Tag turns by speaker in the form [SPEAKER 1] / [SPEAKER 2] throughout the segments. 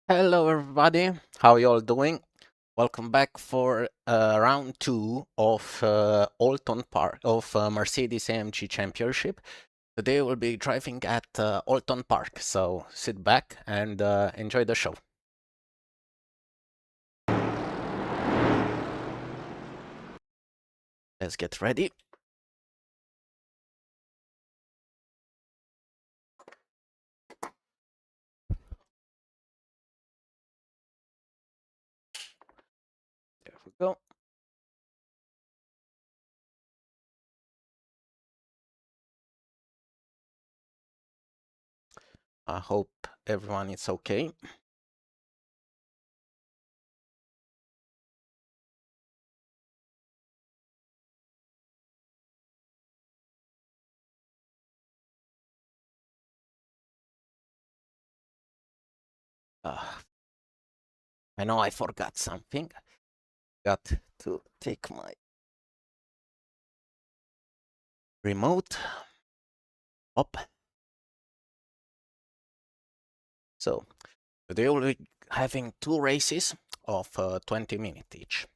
[SPEAKER 1] Hello, everybody. How you all doing? Welcome back for round two of Alton Park of Mercedes-Amg Championship. Today we'll be driving at Alton Park, so sit back and enjoy the show. Let's get ready. There we go. I hope everyone is okay. I know I forgot something. Got to take my remote up. So today we'll be having two races of 20 minutes each.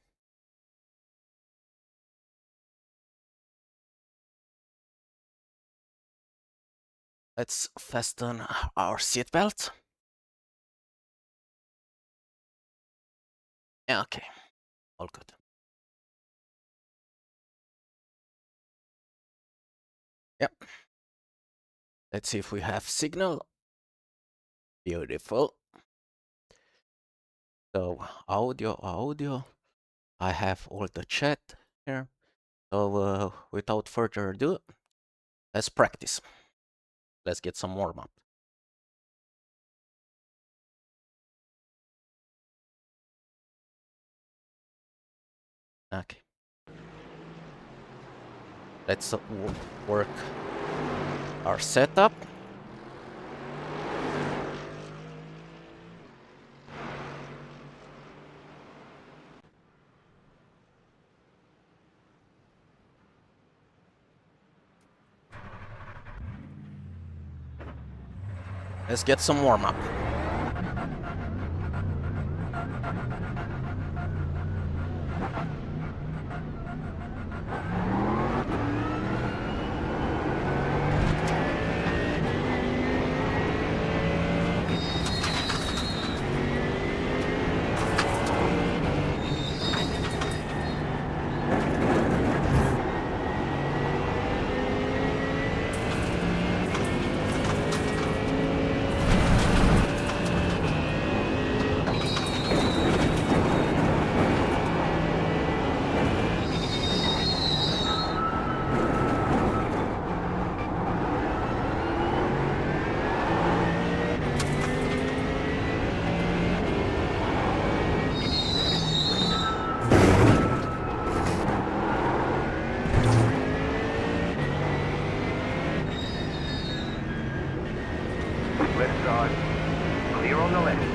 [SPEAKER 1] Let's fasten our seatbelt. Yeah, okay, all good. Yep. Let's see if we have signal. Beautiful. So audio. I have all the chat here. So without further ado, let's practice. Let's get some warm up. Okay. Let's work our setup. Let's get some warm up.
[SPEAKER 2] Left side. Clear on the left.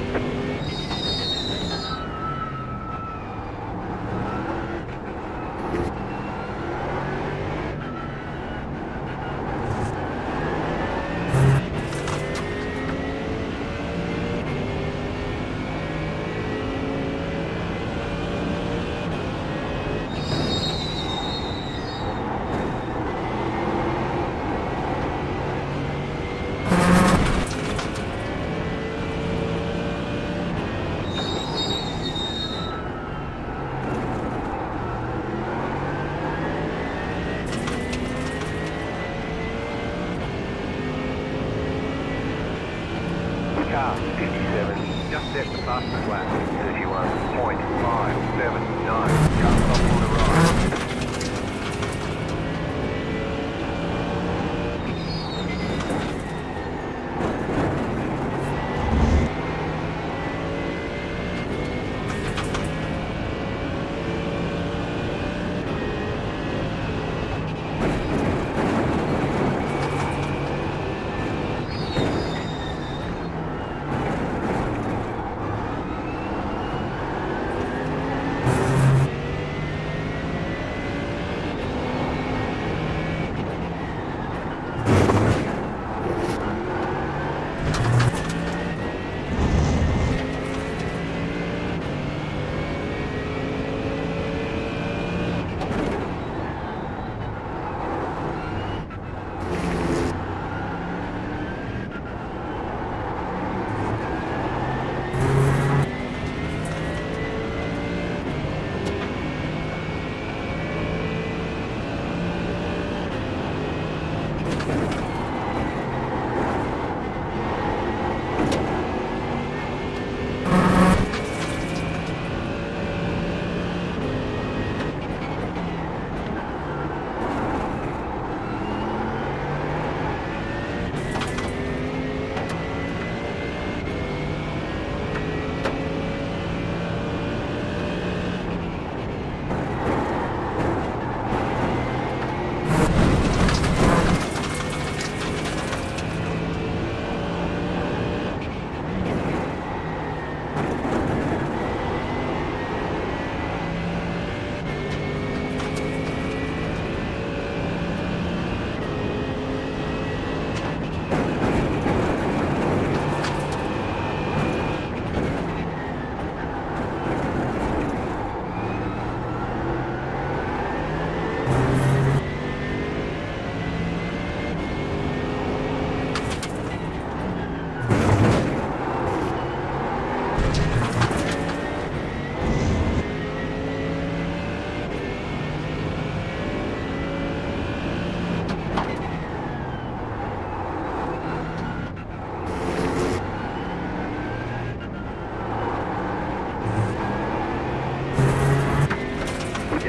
[SPEAKER 2] Car 57, just set the fastest lap, 31.579. Car stop on the right. You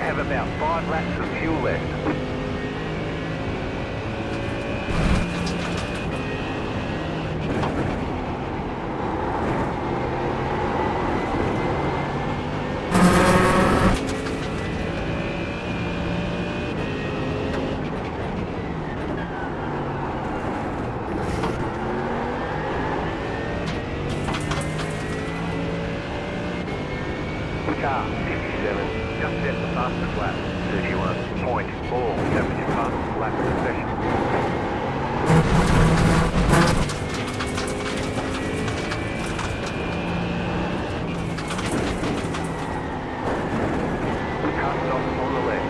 [SPEAKER 2] have about 5 laps of fuel left. Car 57, just set the fastest lap. 31.4, that was your fastest lap of the session. Car stops on the left.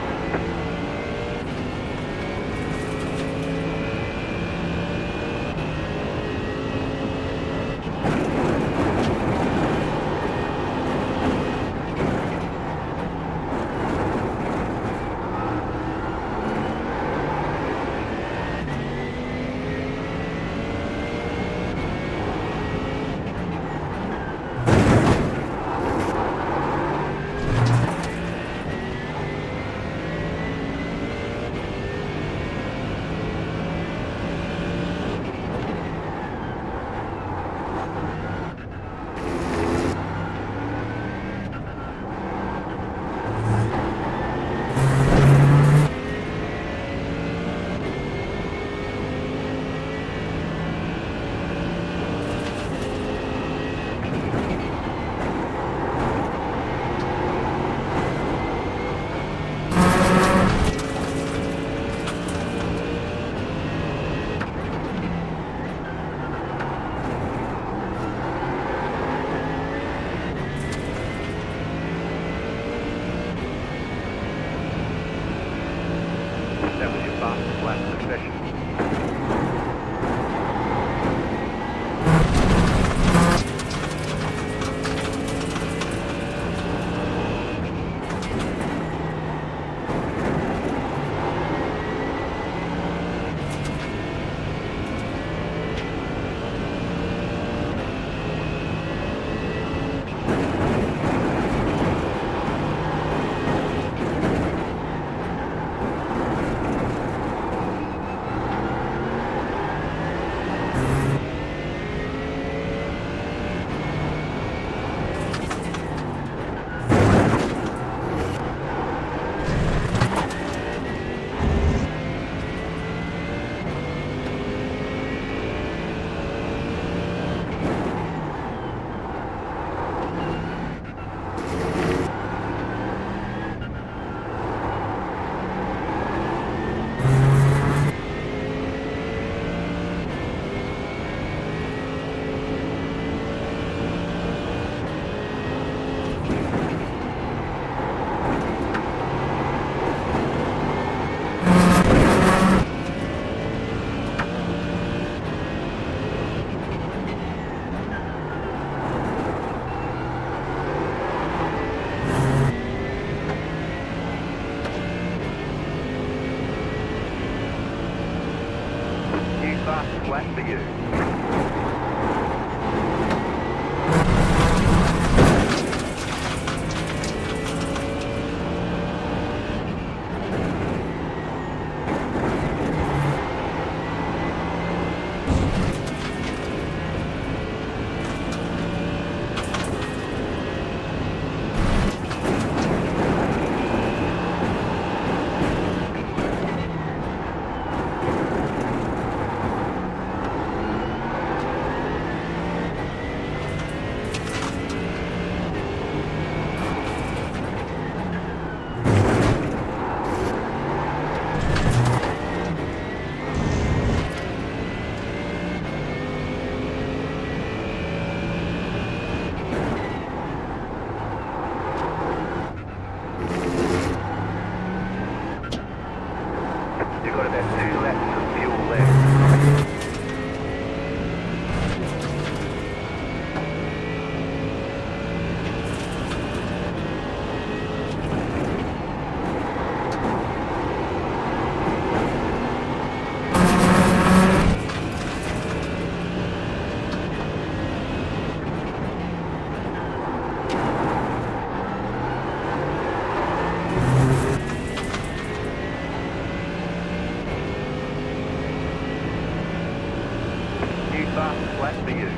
[SPEAKER 2] That was your fastest lap of the session. fastest lap for you. You've got about 2 laps of fuel left. New fastest lap for you.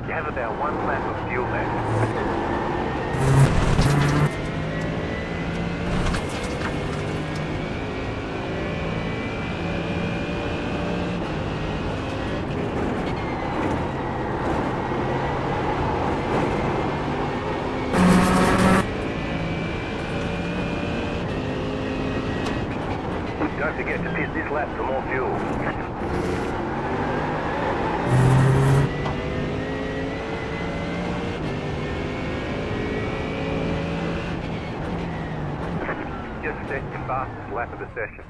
[SPEAKER 2] You have about 1 lap of fuel left. Don't forget to pit this lap for more fuel. Just set your fastest lap of the session.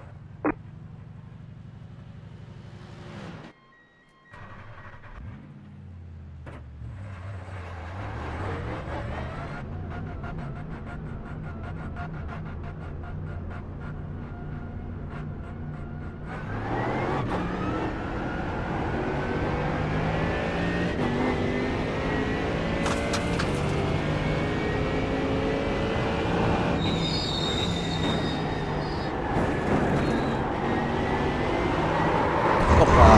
[SPEAKER 1] Hoppa.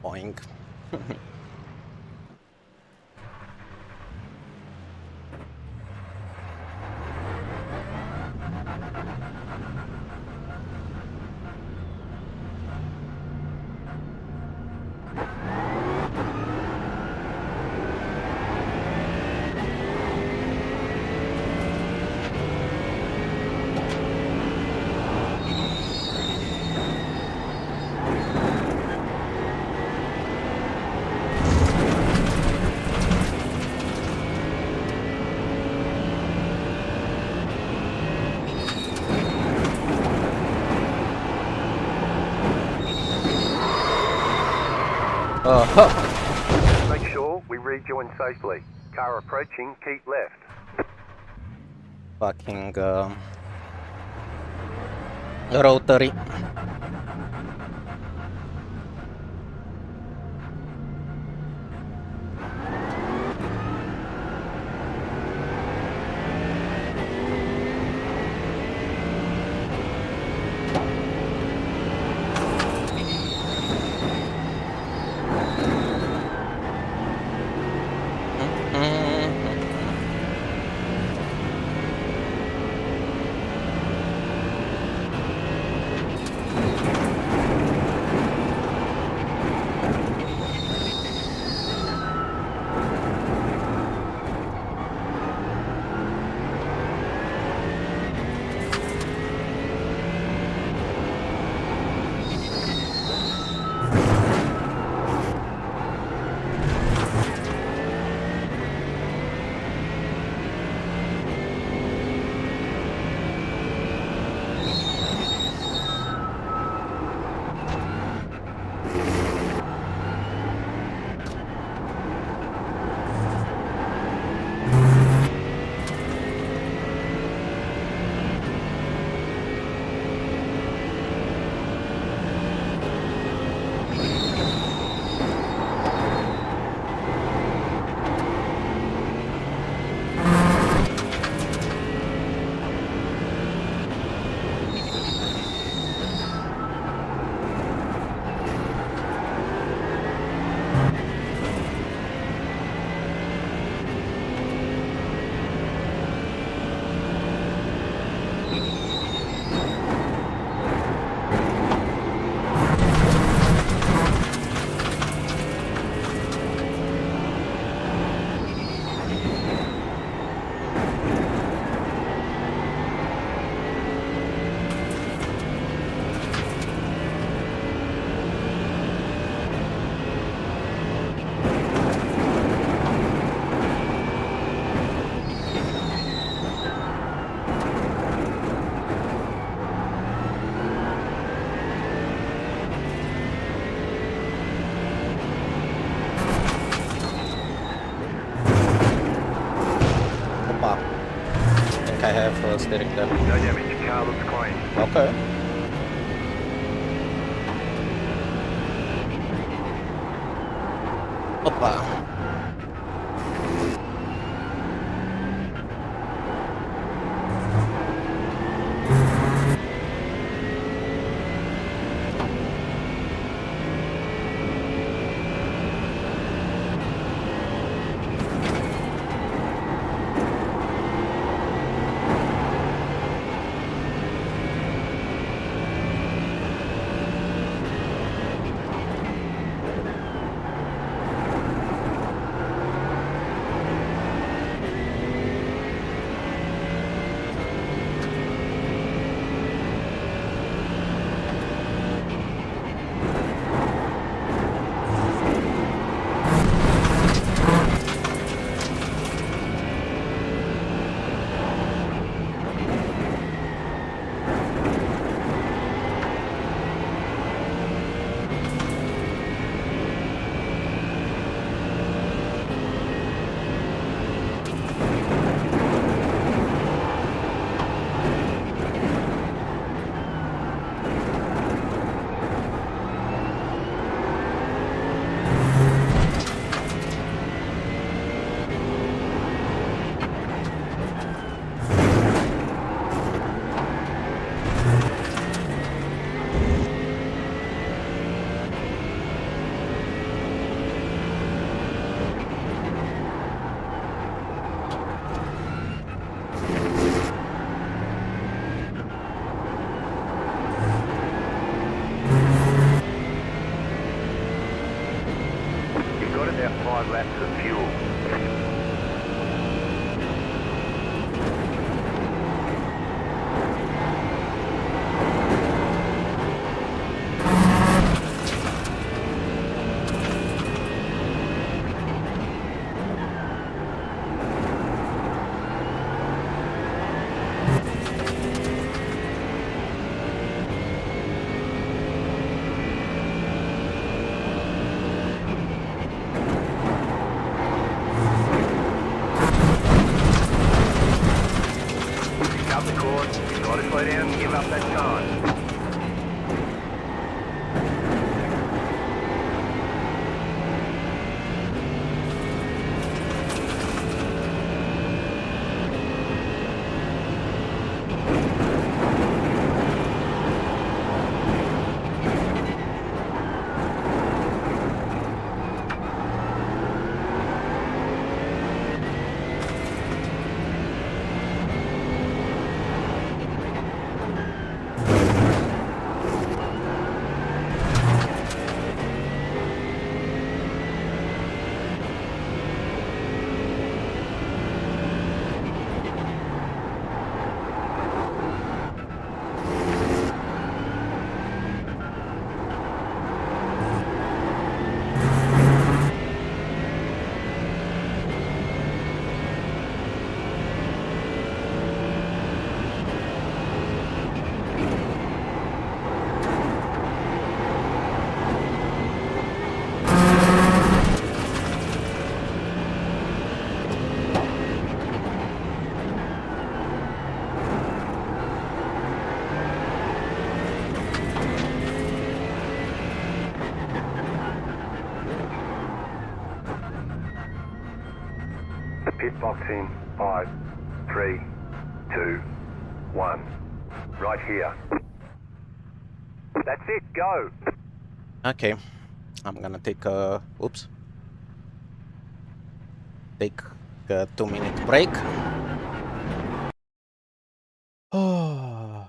[SPEAKER 1] Boing.
[SPEAKER 2] Make sure we rejoin safely. Car approaching, keep left.
[SPEAKER 1] Fucking rotary. while steering there.
[SPEAKER 2] No damage, your car looks clean.
[SPEAKER 1] Okay. Opa.
[SPEAKER 2] You've got about 5 laps of fuel. Cut the cord, you've got to slow down and give up that time. Pit box in 5, 3, 2, 1. Right here. That's it, go!
[SPEAKER 1] Okay. I'm gonna take a... Oops. Take a 2-minute break. Oh.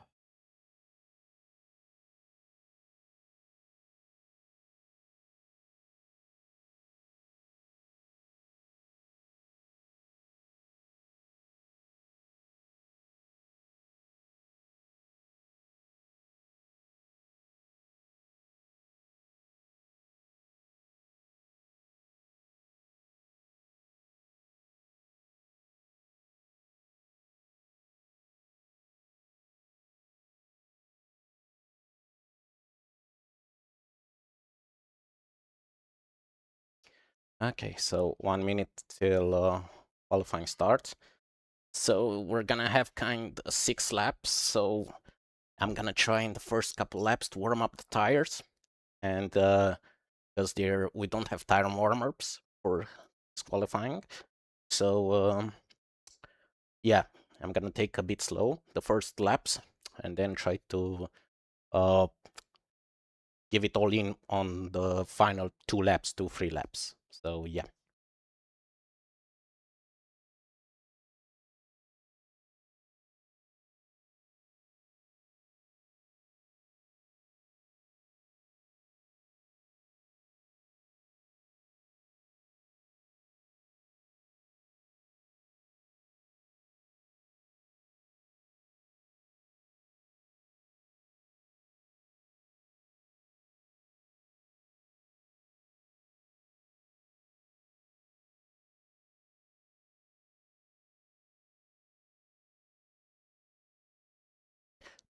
[SPEAKER 1] Okay, so 1 minute till qualifying starts. So we're gonna have kind of 6 laps. So I'm gonna try in the first couple laps to warm up the tires, and because we don't have tire warm-ups for qualifying. So yeah, I'm gonna take a bit slow the first laps, and then try to give it all in on the final 2 laps, 3 laps. So yeah.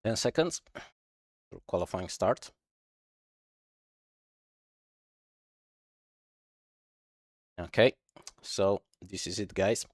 [SPEAKER 1] Ten seconds for qualifying start. Okay, so this is it, guys.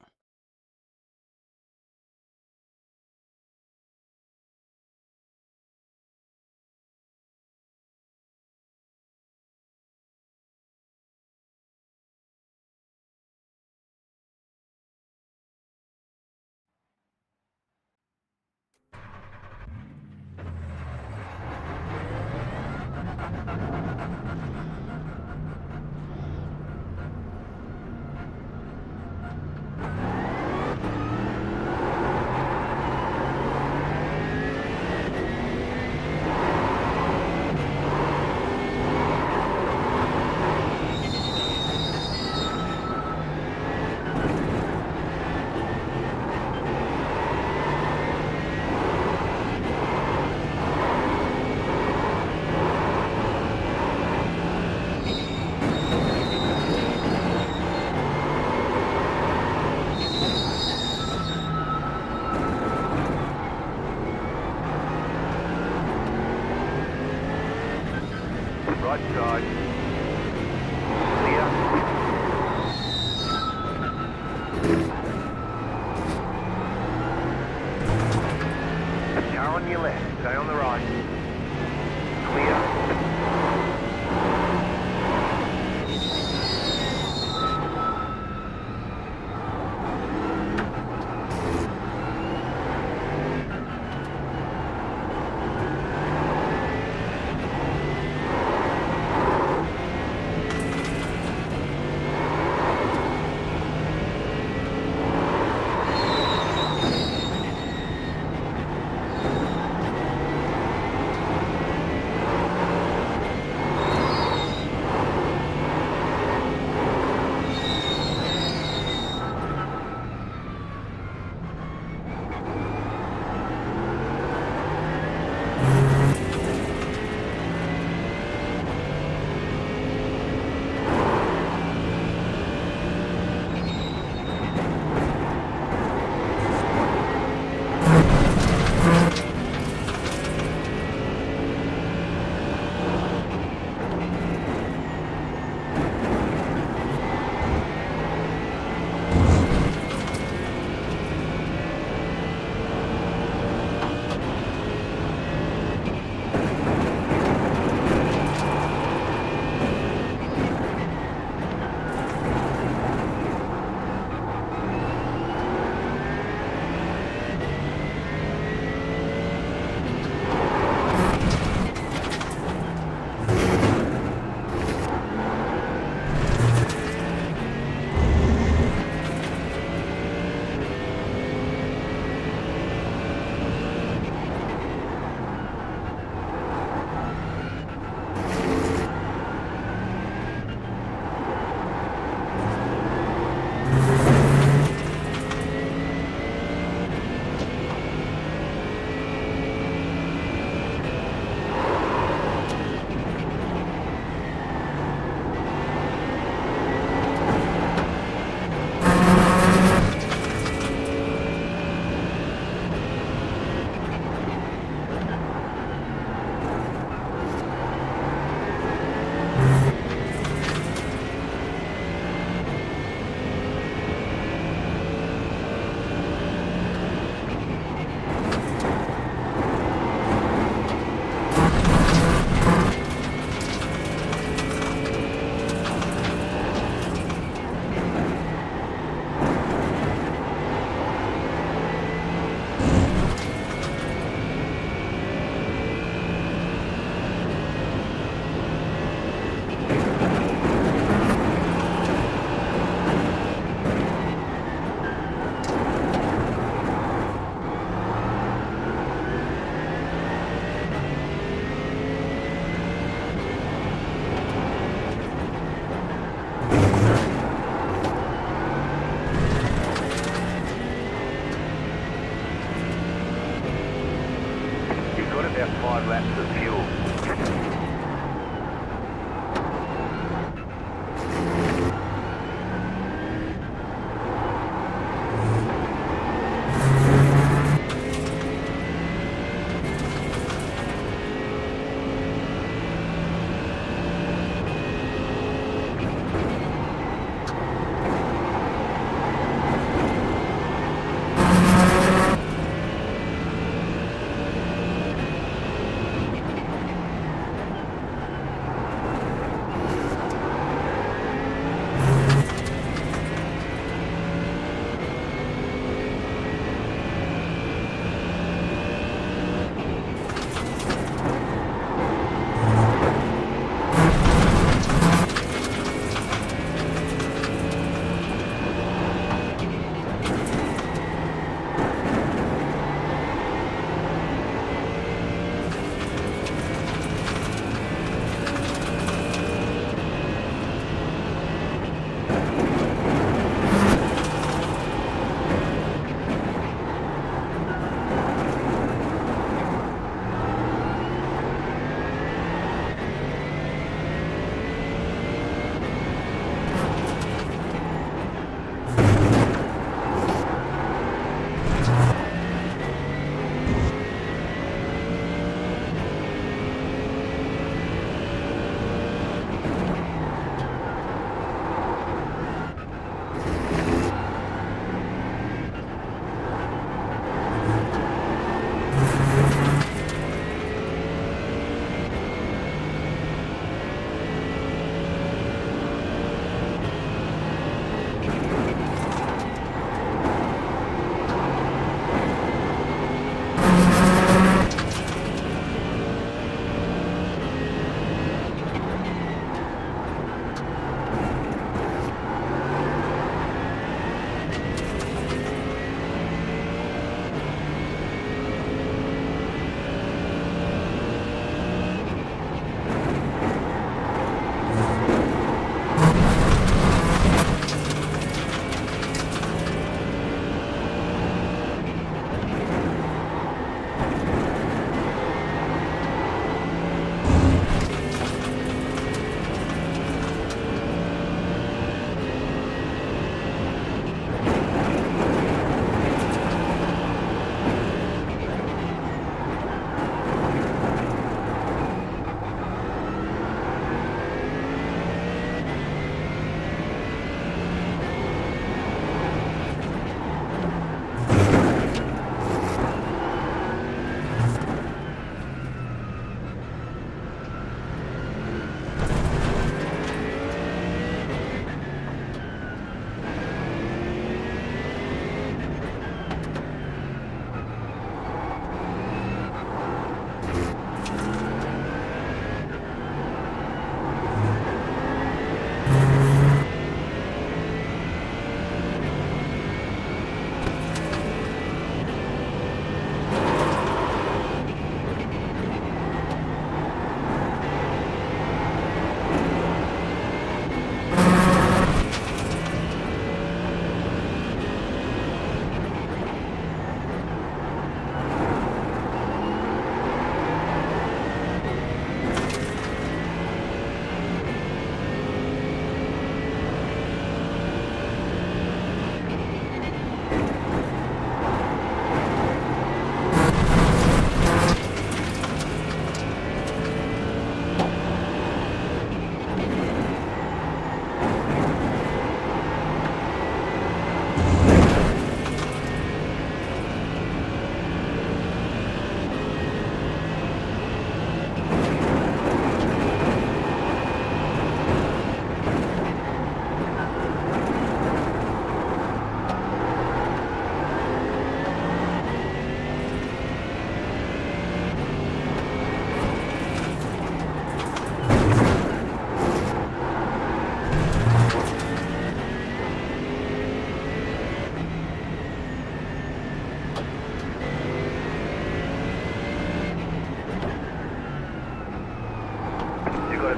[SPEAKER 2] Right side. Clear. Car on your left, stay on the right. Clear. of fuel.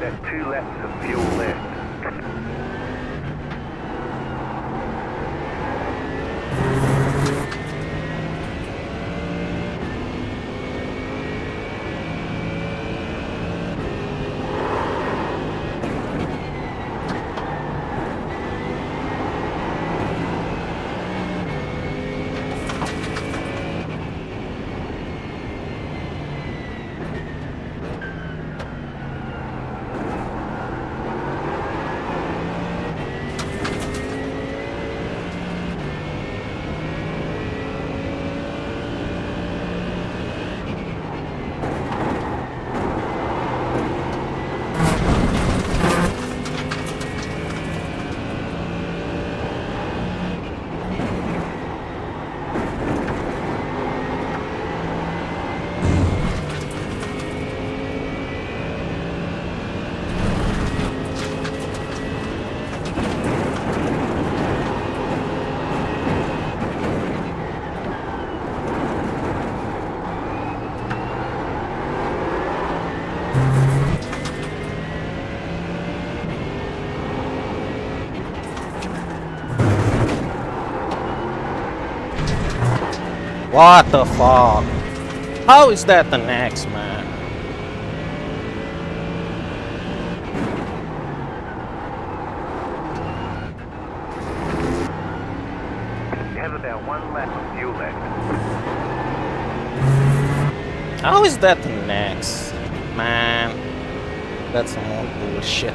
[SPEAKER 2] about 2 laps of fuel left.
[SPEAKER 1] What the fuck? How is that the next, man?
[SPEAKER 2] You have about 1 lap of fuel left.
[SPEAKER 1] How is that the next? Man, that's some more bullshit.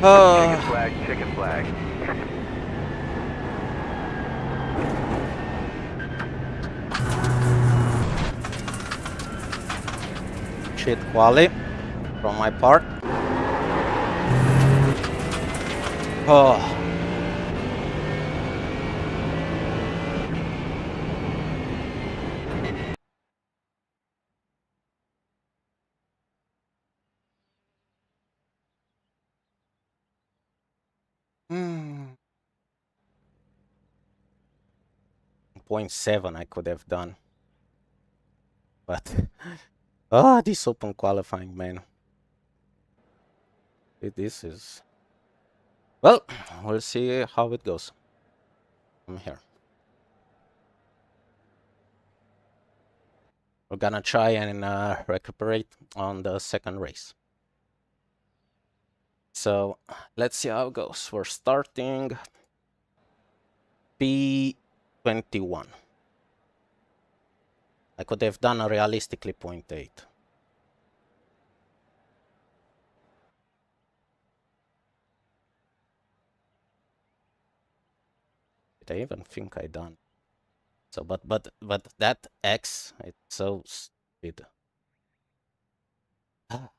[SPEAKER 2] Checkered flag, checkered flag.
[SPEAKER 1] Shit quality from my part. Oh. Hmm. 0.7 I could have done. But this open qualifying, man. This is... Well, we'll see how it goes. I'm here. We're gonna try and recuperate on the second race. So let's see how it goes. We're starting P21. I could have done a realistically 0.8. Did I even think I done? So, but that X, it's so stupid. Ah.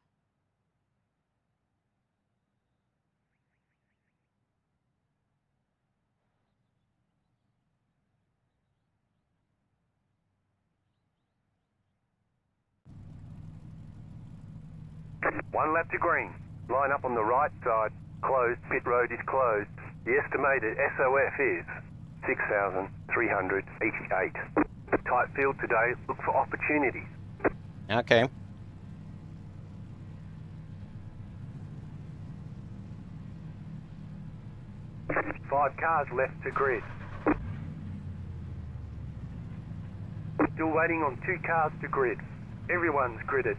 [SPEAKER 2] One lap to green. Line up on the right side. Closed. Pit road is closed. The estimated SOF is 6,388. Tight field today. Look for opportunities.
[SPEAKER 1] Okay.
[SPEAKER 2] Five cars left to grid. Still waiting on 2 cars to grid. Everyone's gridded.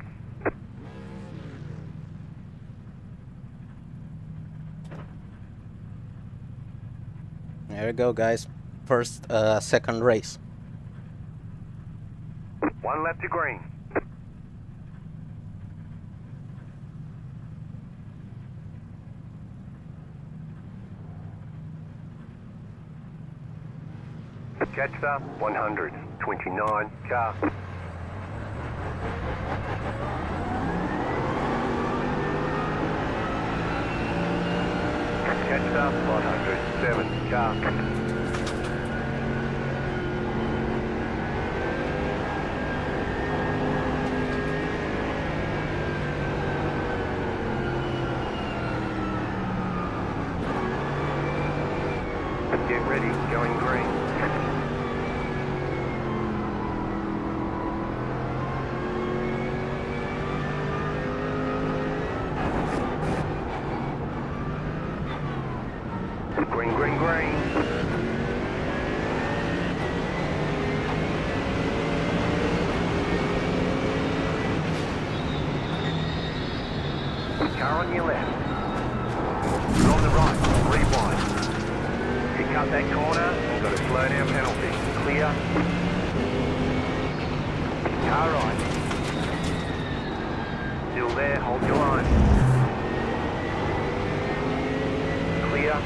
[SPEAKER 1] There we go, guys. First, second race.
[SPEAKER 2] 1 lap to green. Catch up 129 car. Catch up 107 car. Get ready, going green. Green, green, green. Car on your left. You're on the right, rewind. Pick up that corner, you've got a slow down penalty. Clear. Car right. Still there, hold your line. Clear.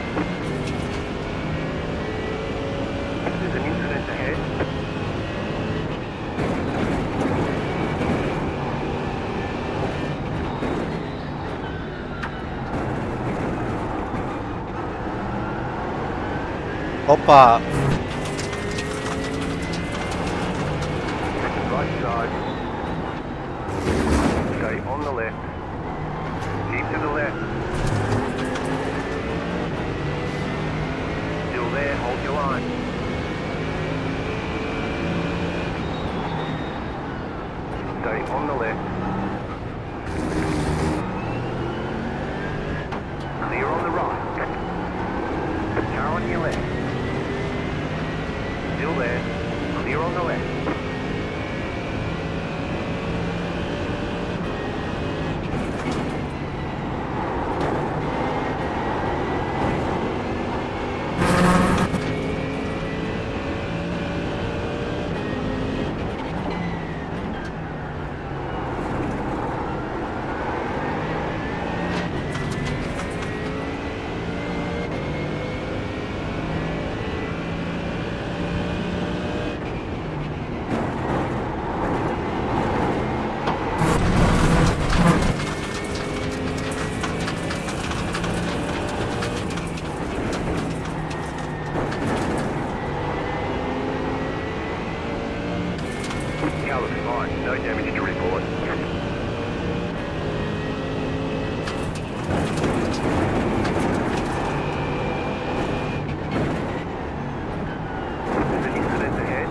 [SPEAKER 2] There's an incident ahead.
[SPEAKER 1] Opa!
[SPEAKER 2] Right side. Stay on the left. to the left. Still there, hold your line. Stay on the left. Clear on the right. Car on your left. Still there. Clear on the left. Car looks fine. No damage to report. There's an incident ahead.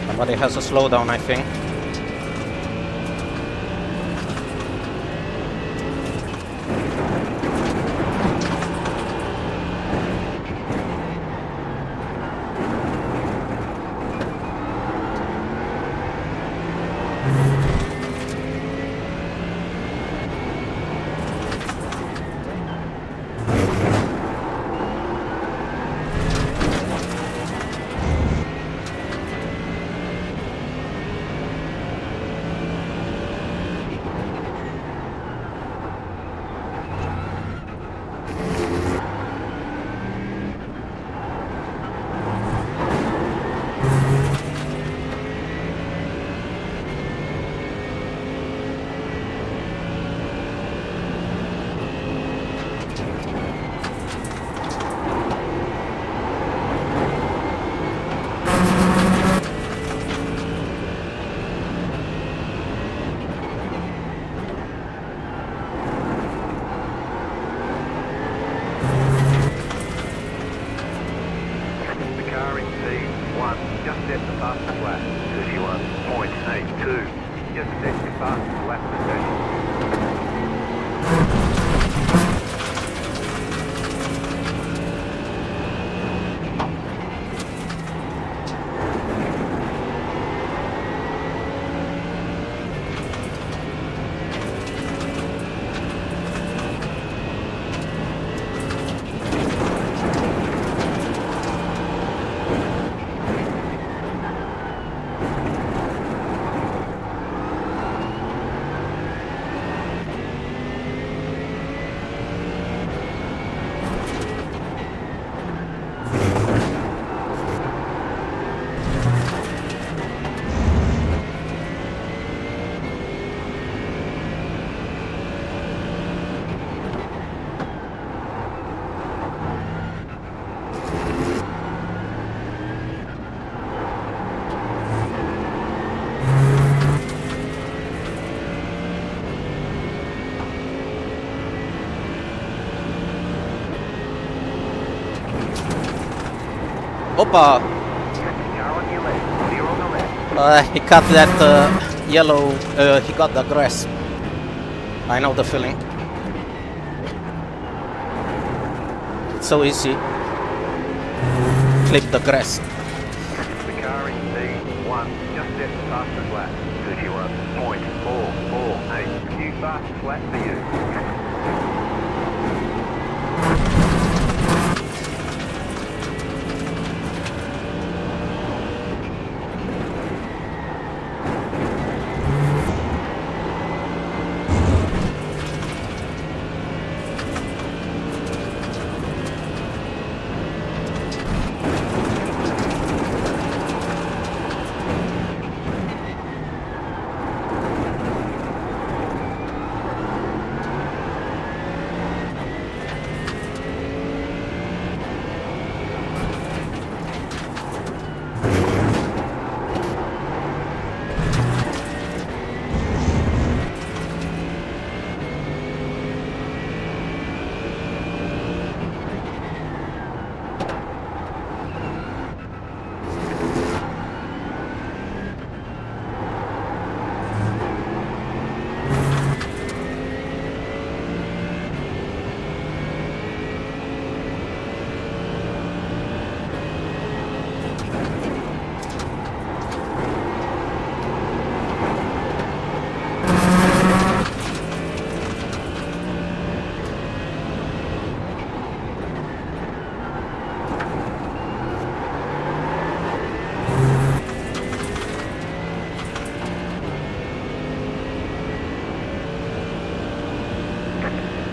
[SPEAKER 1] Somebody has a slowdown, I think. Opa!
[SPEAKER 2] Car on your left. Clear on the left.
[SPEAKER 1] He cut that yellow, he got the grass. I know the feeling. It's so easy. Clip the grass.
[SPEAKER 2] The car in P1 just set the fastest lap. 31.448. New fastest lap for you.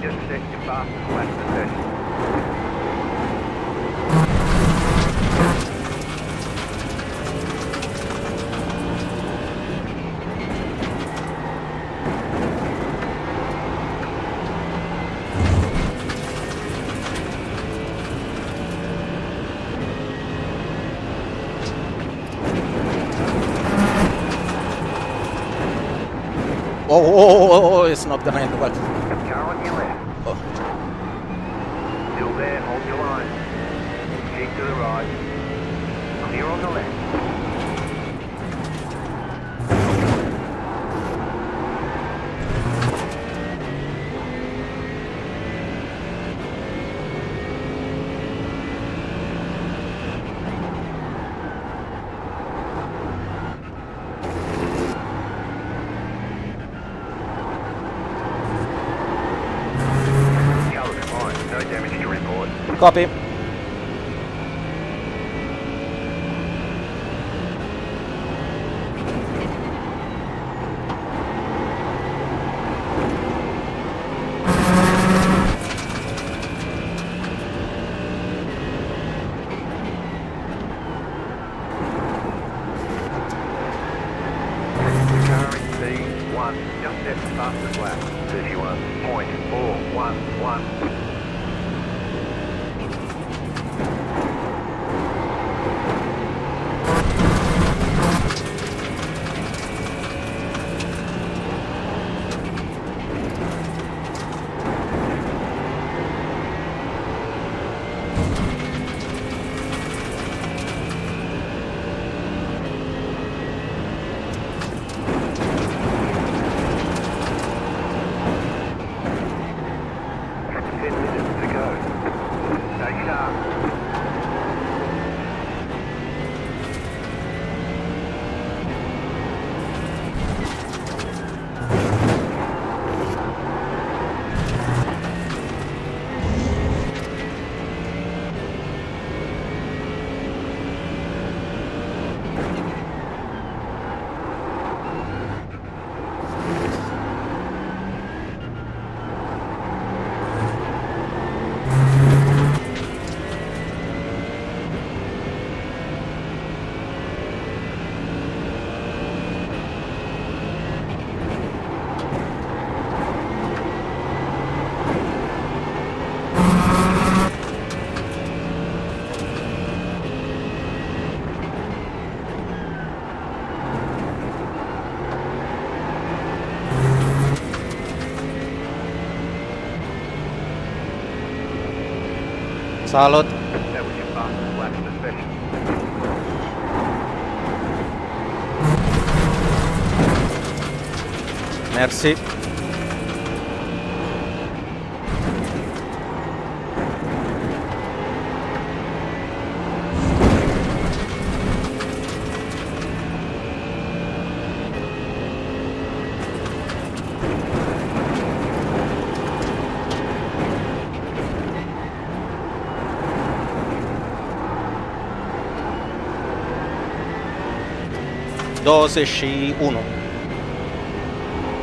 [SPEAKER 2] Just set your fastest lap for the session.
[SPEAKER 1] Oh, it's not gonna end well.
[SPEAKER 2] Car on your left.
[SPEAKER 1] Oh.
[SPEAKER 2] Still there, hold your line. Keep to the right. Clear on the left. Colours fine, no damage to report.
[SPEAKER 1] Copy.
[SPEAKER 2] The car in P1 just set the fastest lap. 31.411.
[SPEAKER 1] Salot.
[SPEAKER 2] That was your fastest lap of the session.
[SPEAKER 1] Mersi.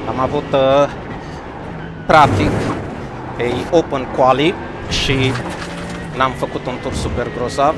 [SPEAKER 1] Am avut trafic pe open quali și n-am făcut un tur super grozav.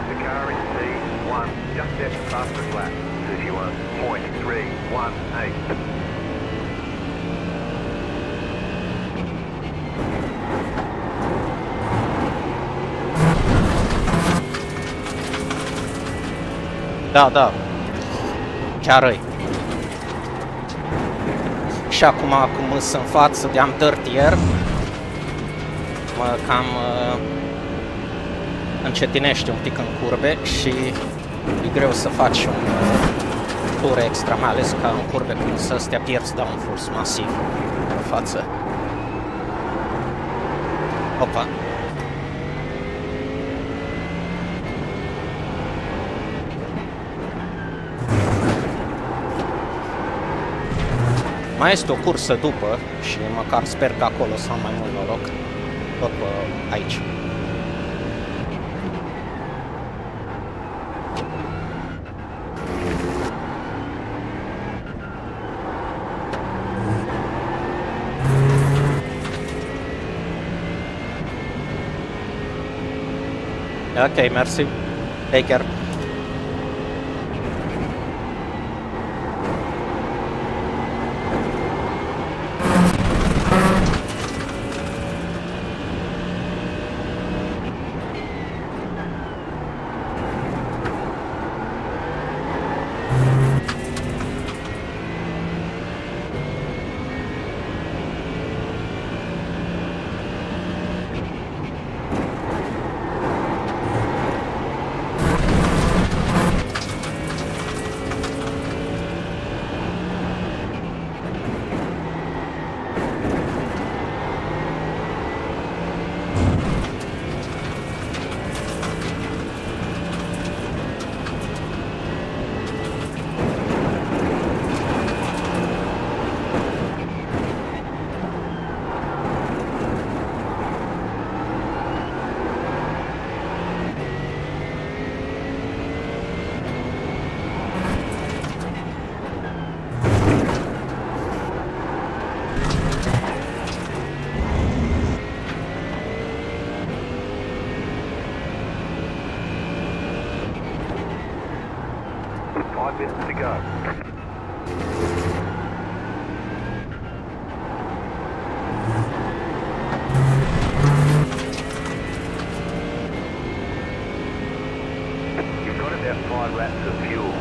[SPEAKER 2] The car in P1, just set the fastest lap, 31.318.
[SPEAKER 1] Da, chiar îi. Și acum, cum sunt în față de-am dirtier, mă cam încetinește un pic în curbe și e greu să faci un tur extra, mai ales ca în curbe cum să astea pierzi downforce masiv în față. Opa! Mai este o cursă după și măcar sper că acolo să am mai mult noroc, tot pe aici. Ok, merci. Take care.
[SPEAKER 2] Minutes to go. You've got about 5 laps of fuel.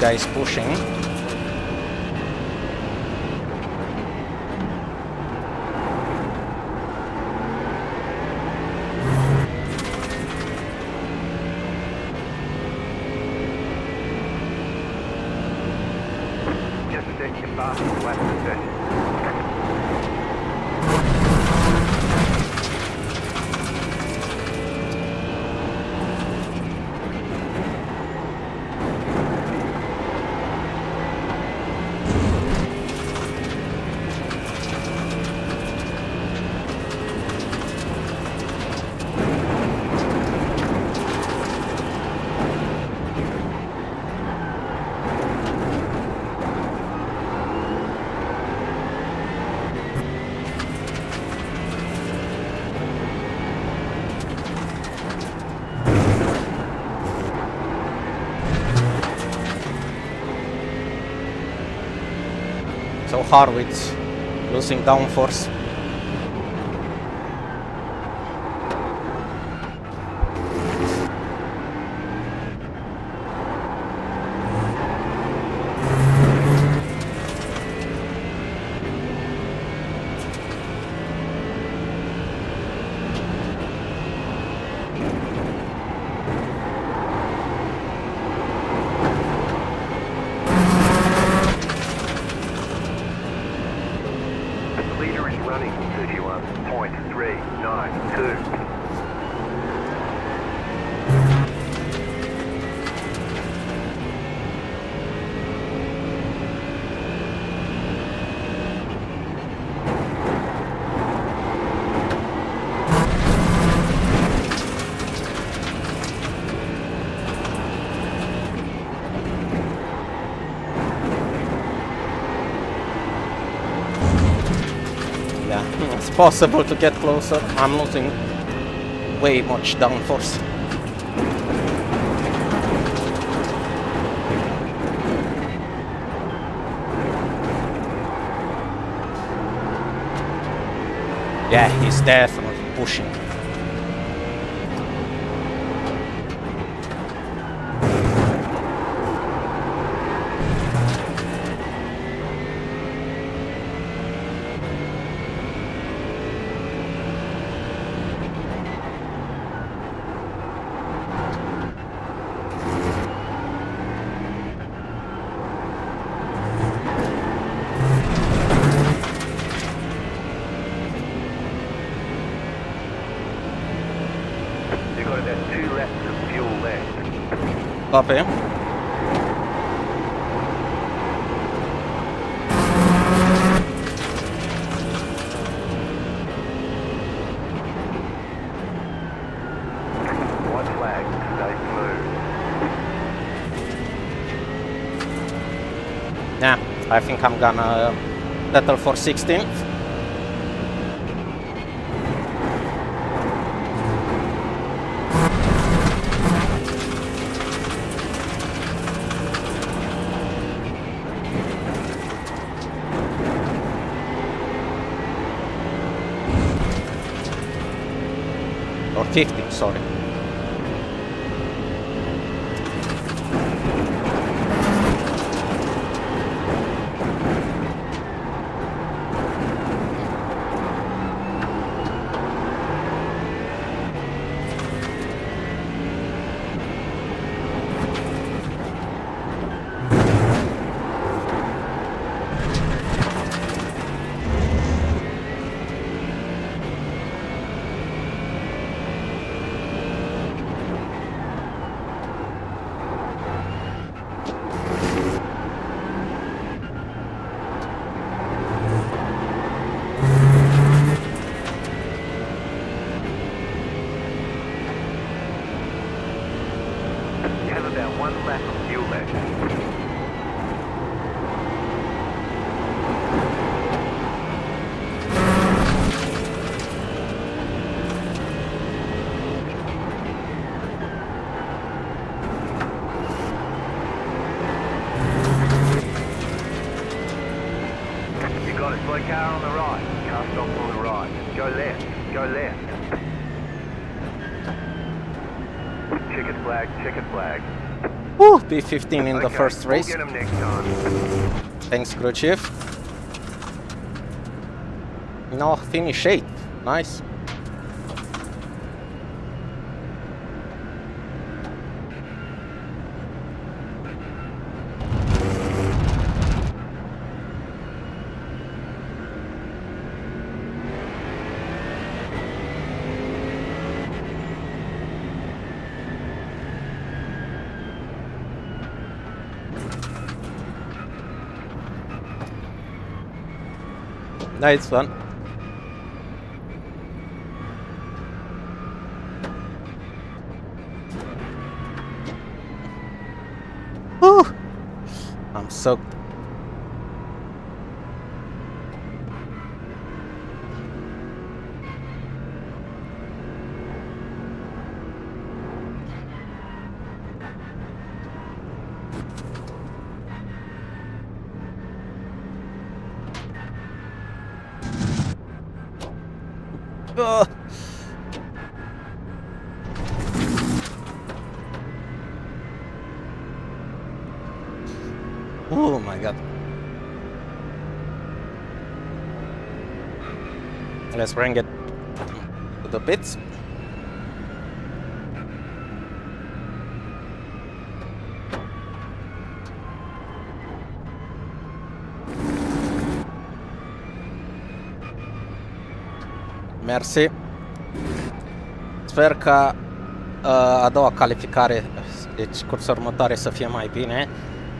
[SPEAKER 1] guy is pushing.
[SPEAKER 2] Just a second fastest lap of the session.
[SPEAKER 1] So hard with losing downforce.
[SPEAKER 2] The leader is running 31.392.
[SPEAKER 1] Yeah, it's possible to get closer. I'm losing way much downforce. Yeah, he's definitely pushing.
[SPEAKER 2] You've got about 2 laps of fuel left.
[SPEAKER 1] Copy.
[SPEAKER 2] White flag, stay smooth.
[SPEAKER 1] Yeah, I think I'm gonna settle for 16th. Or 15, sorry.
[SPEAKER 2] You have about 1 lap of fuel left. You got it, slow car on the right. Car stops on the right. Go left, go left. Checkered flag, checkered flag.
[SPEAKER 1] Woo, P15 in the
[SPEAKER 2] Okay,
[SPEAKER 1] first
[SPEAKER 2] we'll
[SPEAKER 1] race.
[SPEAKER 2] get them next time.
[SPEAKER 1] Thanks, crew chief. No, finish 8th. Nice. Nice one. Woo! I'm soaked. Ugh. Oh my god. Let's bring it to the pits. Mersi. Sper ca a doua calificare, deci cursa următoare, să fie mai bine,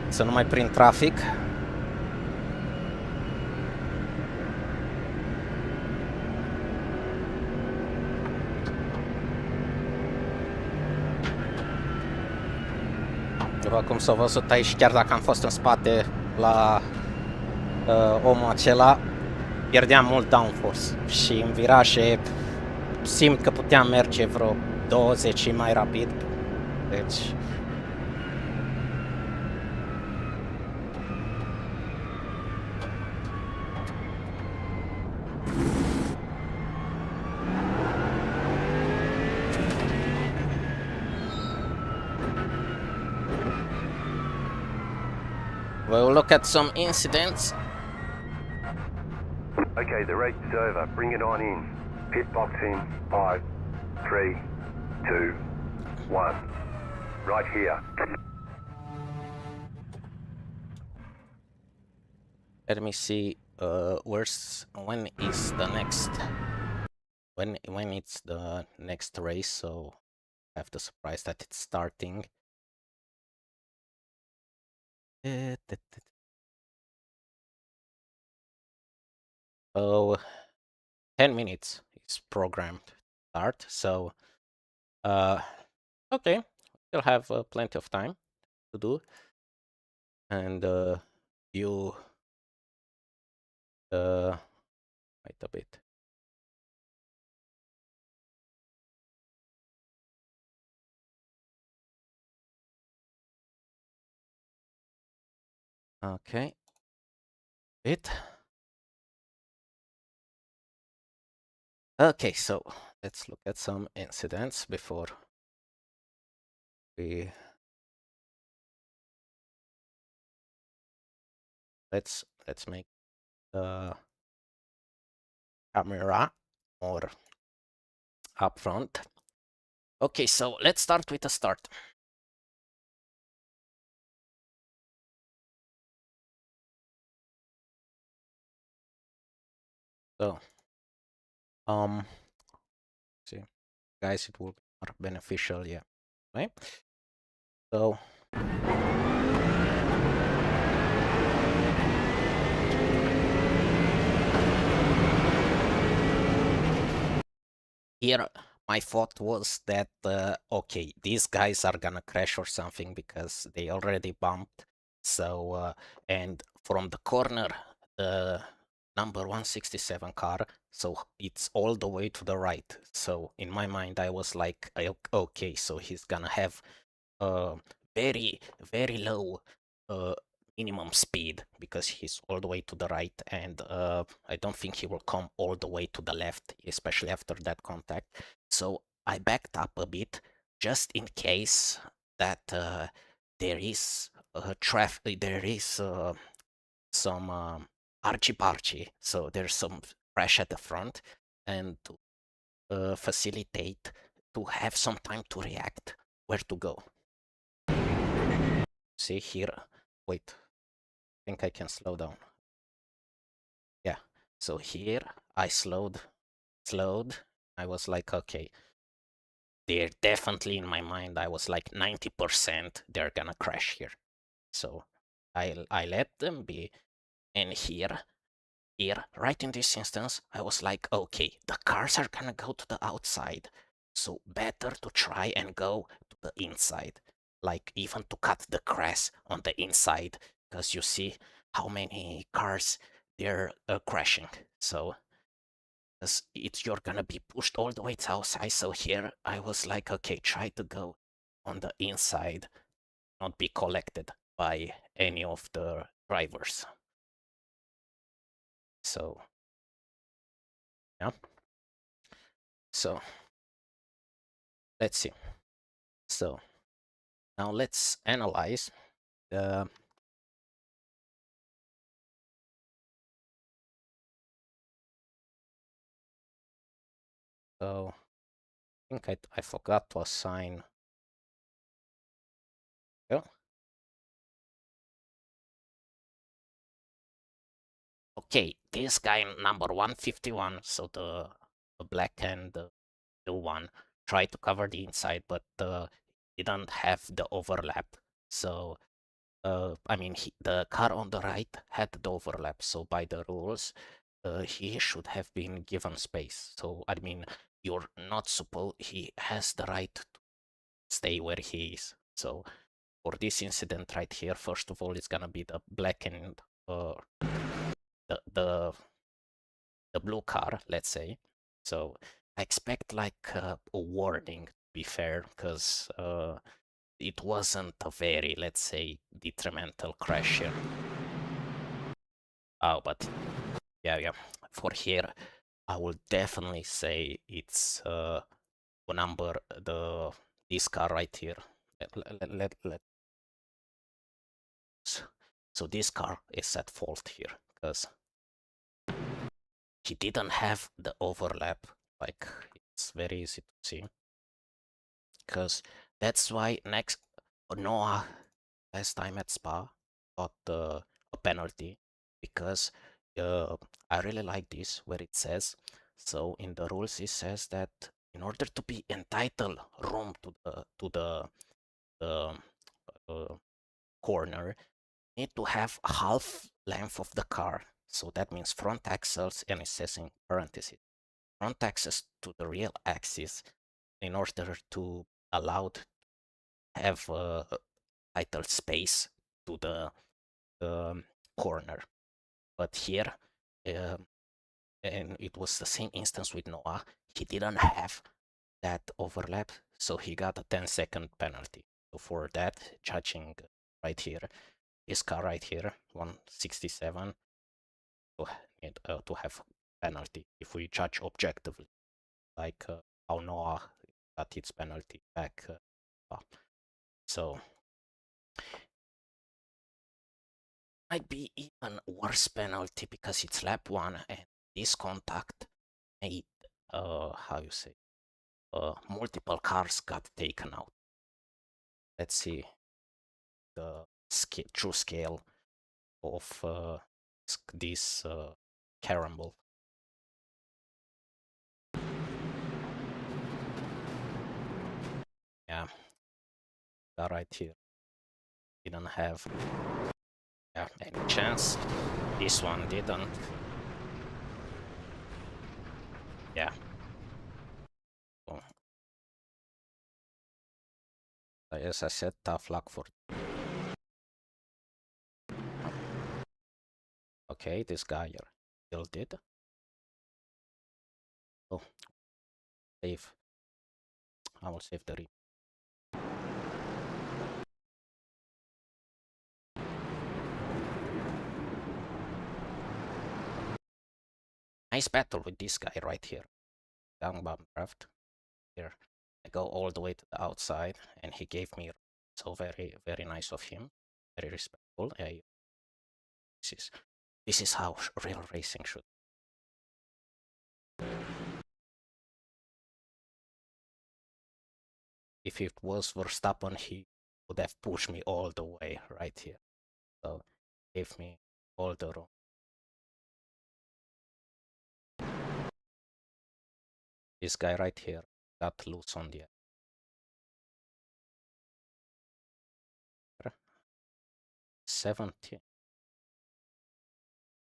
[SPEAKER 1] să nu mai prind trafic. După cum s-a văzut aici, chiar dacă am fost în spate la omul acela, pierdeam mult downforce și în viraje simt că puteam merge vreo 20 mai rapid. Deci we'll look at some incidents.
[SPEAKER 2] Okay, the race is over. Bring it on in. Pit box in 5, 3, 2, 1. Right here.
[SPEAKER 1] Let me see when is the next when it's the next race, so I have the surprise that it's starting. Oh, 10 minutes is programmed to start, so okay, we'll have plenty of time to do, and you wait a bit. Okay, bit. Okay, so let's look at some incidents before we let's make the camera more up front. Okay, so let's start with a start. So see, guys, it will be more beneficial, yeah, right? So here my thought was that okay, these guys are gonna crash or something because they already bumped. So and from the corner, the number 167 car, so it's all the way to the right. So in my mind I was like, okay, so he's gonna have very low minimum speed because he's all the way to the right, and I don't think he will come all the way to the left, especially after that contact. So I backed up a bit just in case that there is traffic. There is some archie-barchie, so there's some crash at the front, and to facilitate, to have some time to react where to go. See here, wait, I think I can slow down. Yeah, so here I slowed. I was like, okay, they're definitely in my mind. I was like 90% they're gonna crash here. So I let them be. And here, right in this instance, I was like, okay, the cars are gonna go to the outside. So better to try and go to the inside. Like even to cut the grass on the inside. Because you see how many cars they're crashing. So you're gonna be pushed all the way to outside. So here I was like, okay, try to go on the inside, not be collected by any of the drivers. So yeah. So let's see. So now let's analyze the so I think I forgot to assign. Yeah. Okay, this guy number 151, so the black and the blue one, tried to cover the inside, but didn't have the overlap. So I mean, the car on the right had the overlap, so by the rules, he should have been given space. So I mean, you're not supposed. He has the right to stay where he is. So for this incident right here, first of all, it's gonna be the black and the the the blue car, let's say. So I expect like a warning, to be fair, because it wasn't a very, let's say, detrimental crash here. Oh, but yeah. For here, I will definitely say it's number this car right here. So this car is at fault here because he didn't have the overlap. Like it's very easy to see. Because that's why next Noah last time at Spa got a penalty because I really like this where it says, so in the rules it says that in order to be entitled room to the corner, you need to have half length of the car. So that means front axles, and it says in parentheses front axis to the rear axis in order to allow have title space to the corner. But here, uh, and it was the same instance with Noah, he didn't have that overlap, so he got a 10-second penalty. So for that, judging right here, this car right here, 167, to have penalty if we judge objectively, like how Noah got its penalty back. So might be even worse penalty because it's lap one and this contact made how you say multiple cars got taken out. Let's see the true scale of this caramel. Yeah, that right here didn't have any chance. This one didn't. Yeah. So, as I said, tough luck for. Okay, this guy here still did. Oh, save. I will save the nice battle with this guy right here. Young bomb draft. Here. I go all the way to the outside and he gave me So very, very nice of him. Very respectful. This is this is how real racing should. If it was Verstappen, he would have pushed me all the way right here. So gave me all the room. This guy right here got loose on the air. 17th,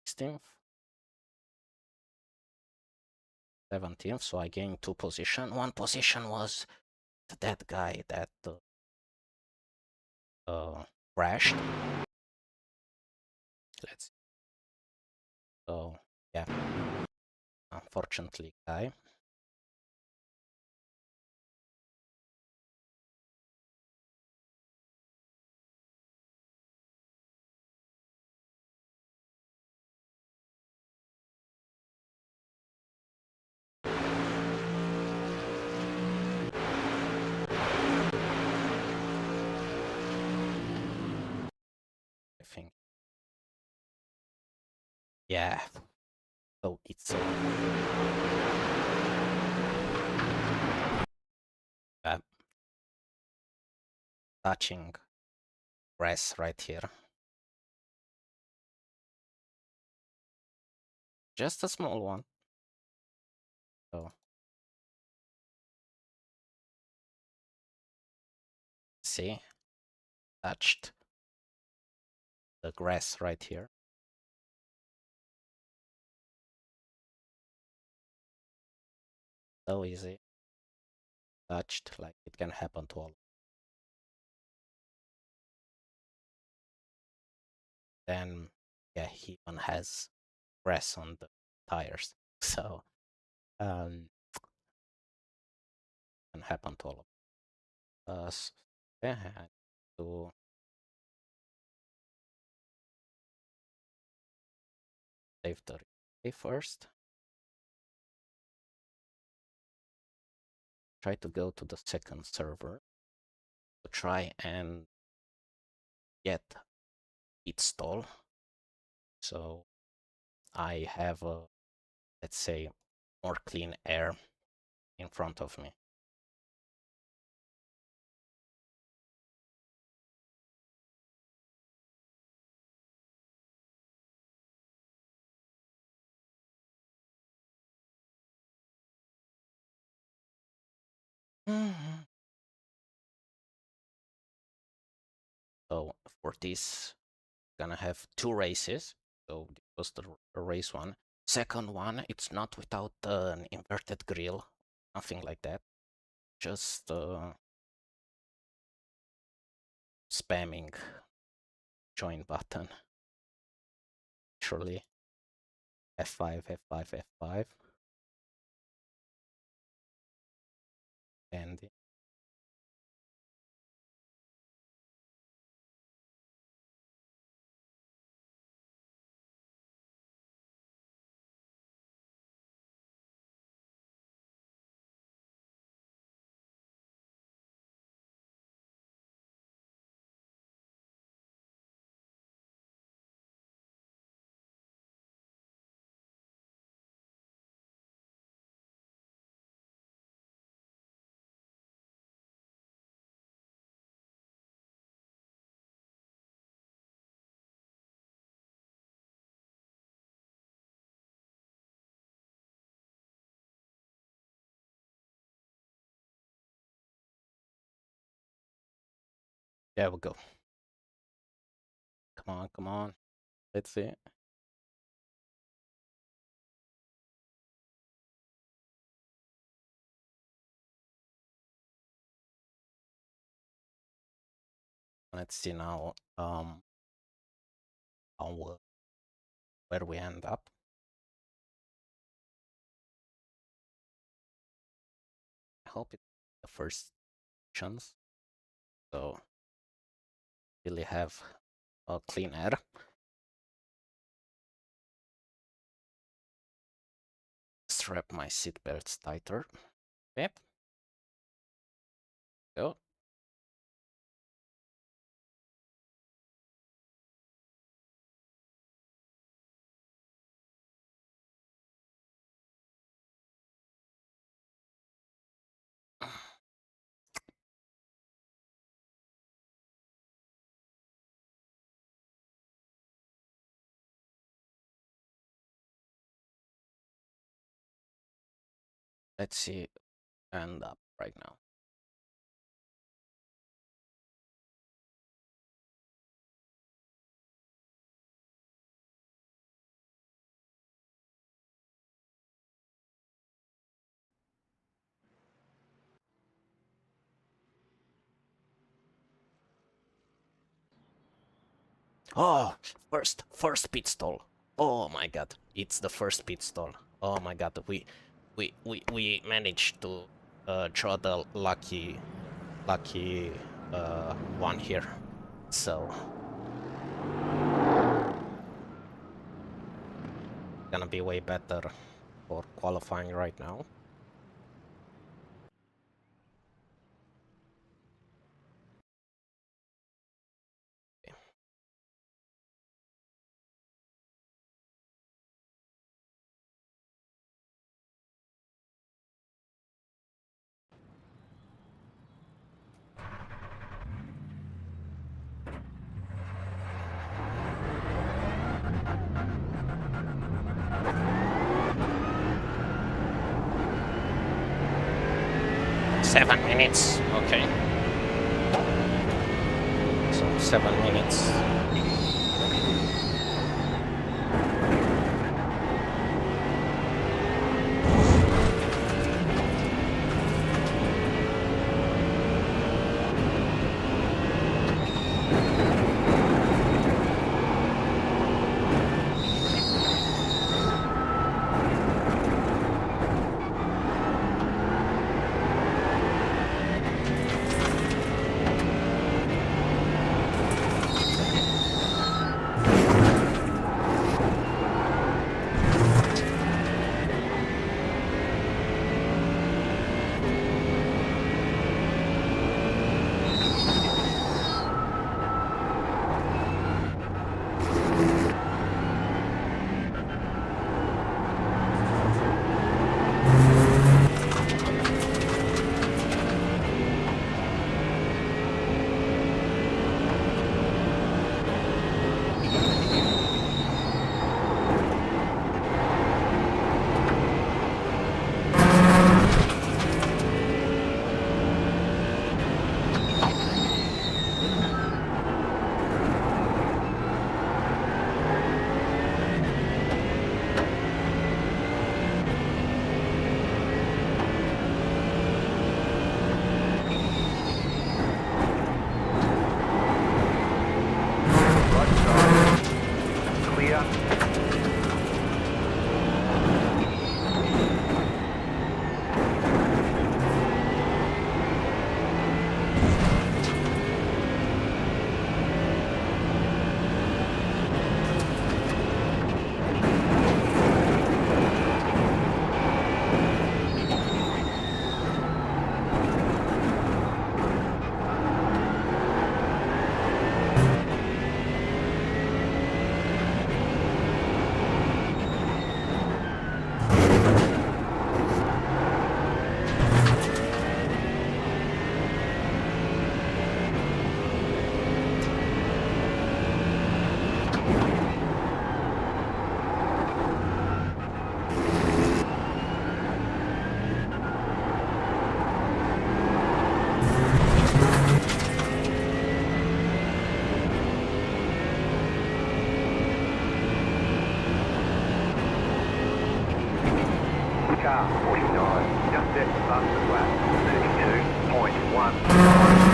[SPEAKER 1] 16th, 17th. So I gained 2 positions. 1 position was that guy that crashed. Let's. So yeah, unfortunately, guy. I think. Yeah. So it's touching grass right here. Just a small one. So see, touched the grass right here. So easy. Touched, like it can happen to all. Then yeah, he even has grass on the tires. So can happen to all of us. Yeah, I need to save the replay first. Try to go to the second server to try and get it stall. So I have a, let's say, more clean air in front of me. So for this, gonna have 2 races. So this was the race 1. Second one, it's not without an inverted grill, nothing like that. Just spamming join button. Surely F5, F5, F5. And there we go. Come on, come on. Let's see. Let's see now how, where we end up. I hope it's the first chance. So really have a clean air. Strap my seatbelts tighter. Yep. Go. Let's see, end up right now. Oh, first pit stall. Oh my god, it's the first pit stall. Oh my god, we managed to draw the lucky one here. So gonna be way better for qualifying right now. Seven minutes, okay. So 7 minutes.
[SPEAKER 2] Car 49, just set the fastest lap, 32.1.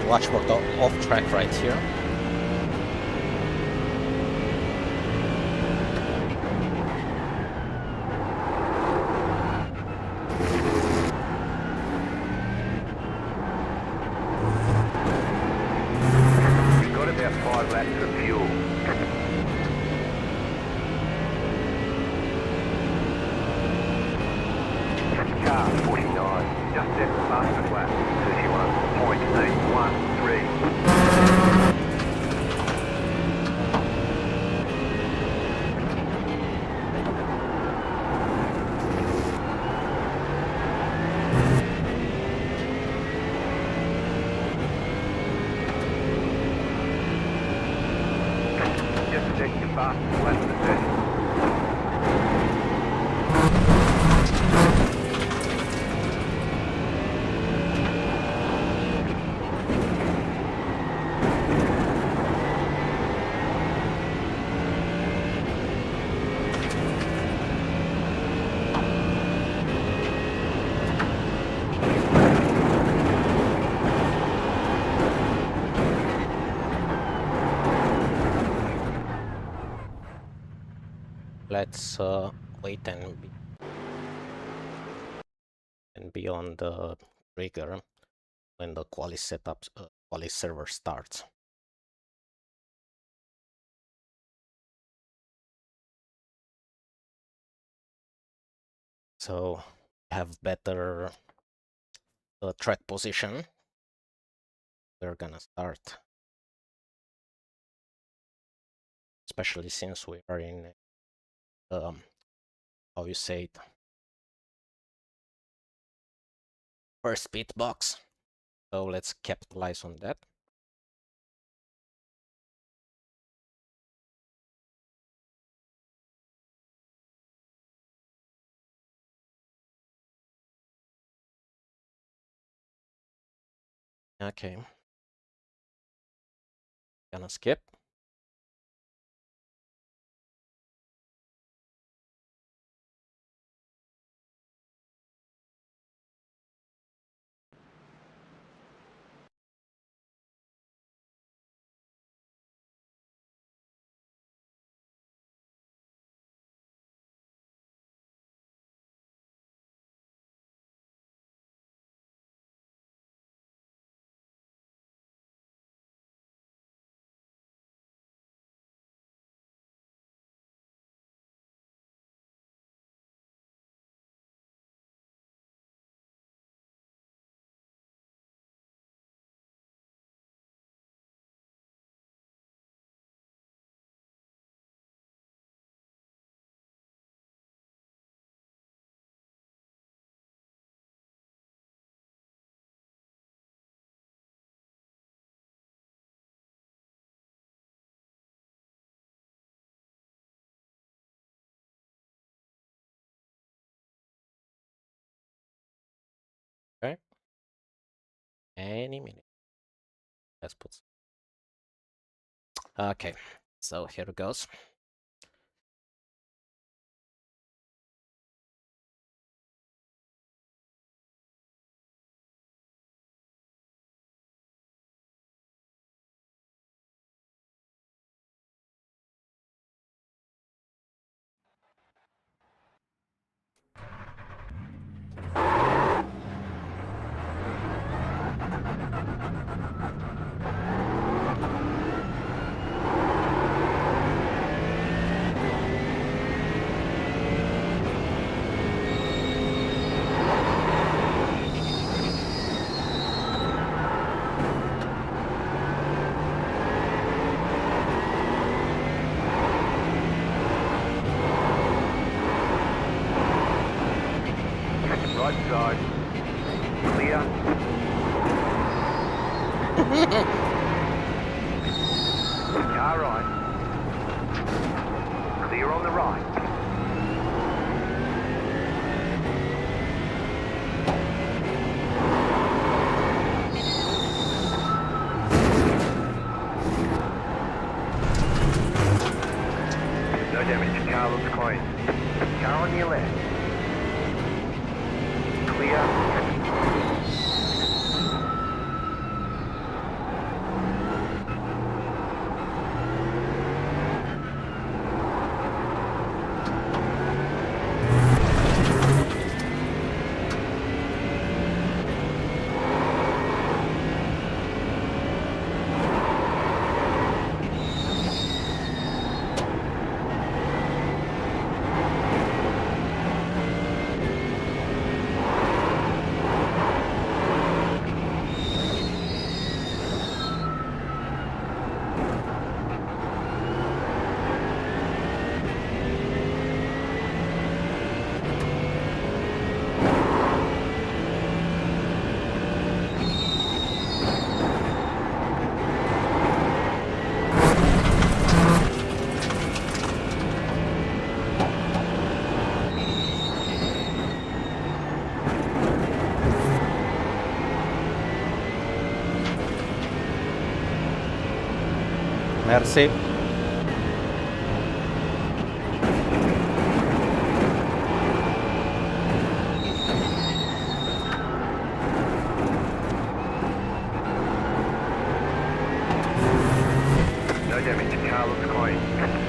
[SPEAKER 1] watch for the off-track right here.
[SPEAKER 2] You've got about 5 laps of fuel. Car 49, just at the fastest lap, 31.813. Just at the fastest lap of the session.
[SPEAKER 1] Let's wait and be on the trigger when the quali setup, quali server starts. So have better track position. We're gonna start, especially since we are in how you say it, first pit box. So let's capitalize on that. Okay, gonna skip. Okay, any minute. Let's put. Okay, so here it goes.
[SPEAKER 2] Right side. Clear. Car right. Clear on the right. No damage. Car looks clean. Car on your left. Clear.
[SPEAKER 1] Taxi.
[SPEAKER 2] No damage. Car looks clean.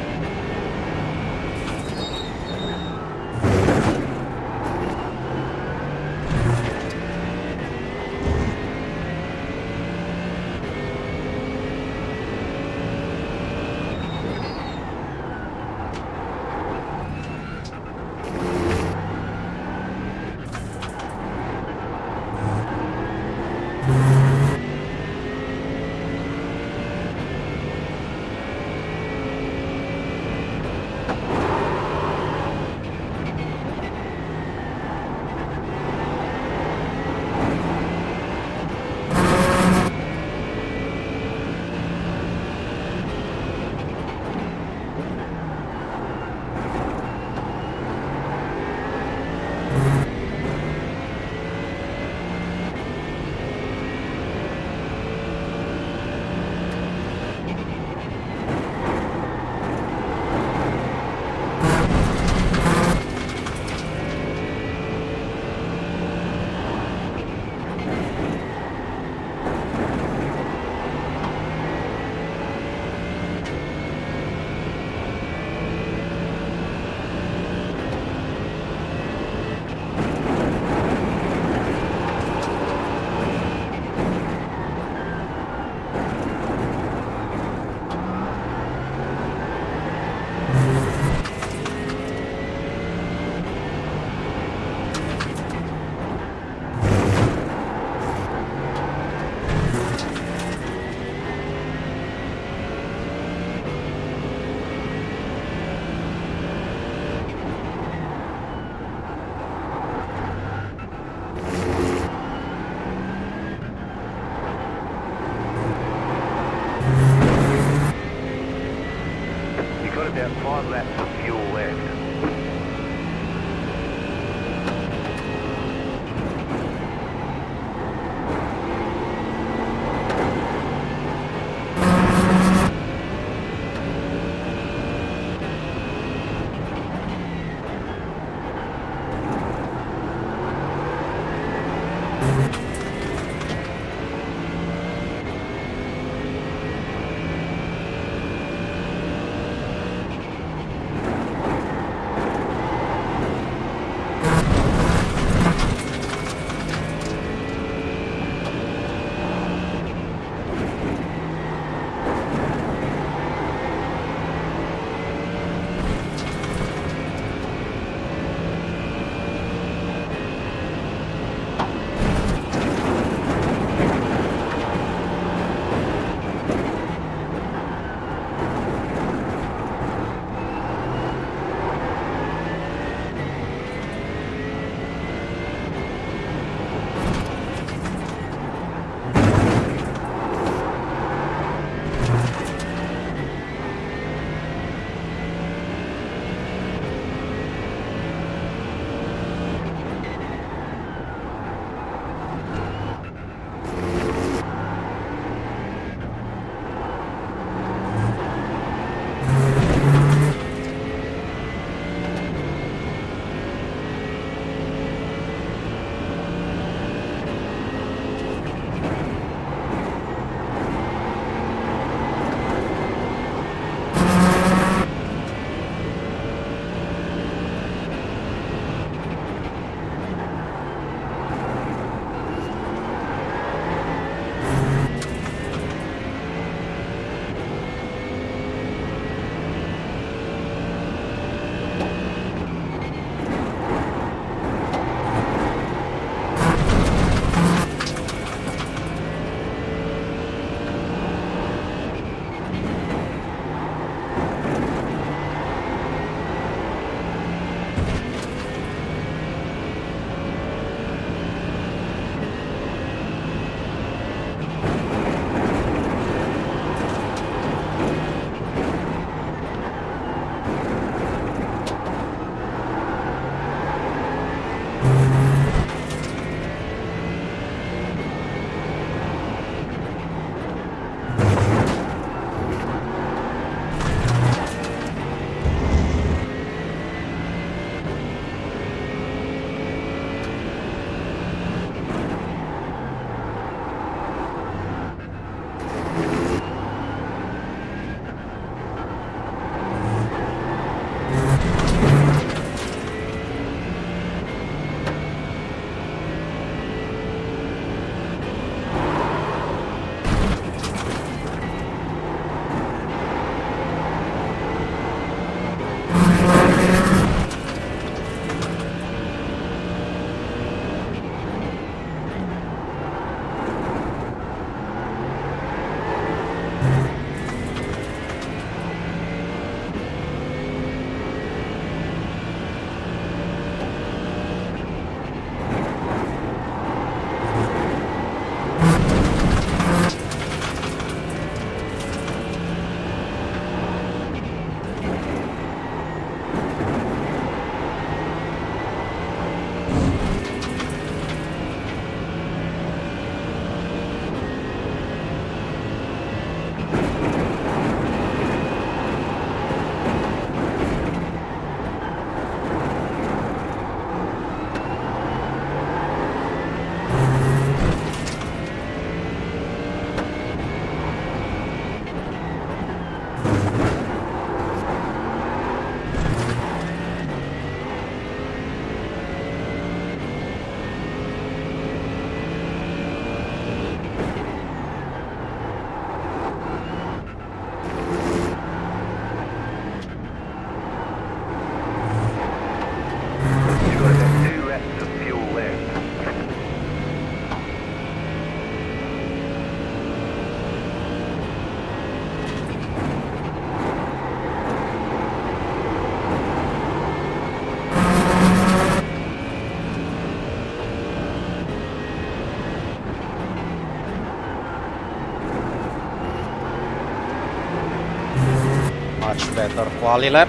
[SPEAKER 2] got about 2 laps of fuel left.
[SPEAKER 1] Much better quali lap.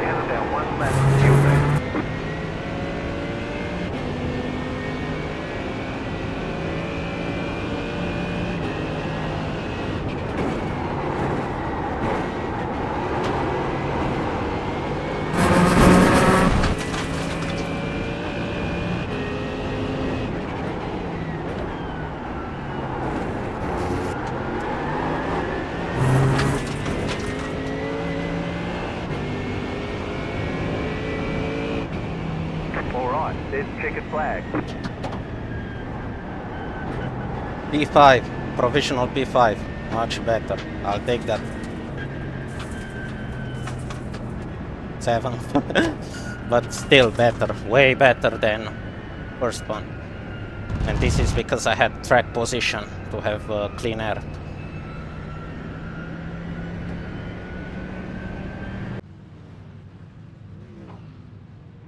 [SPEAKER 2] Down about 1 lap of fuel left. Alright, there's the checkered flag.
[SPEAKER 1] P5, provisional P5, much better. I'll take that. 7th, but still better, way better than first one. And this is because I had track position to have clean air.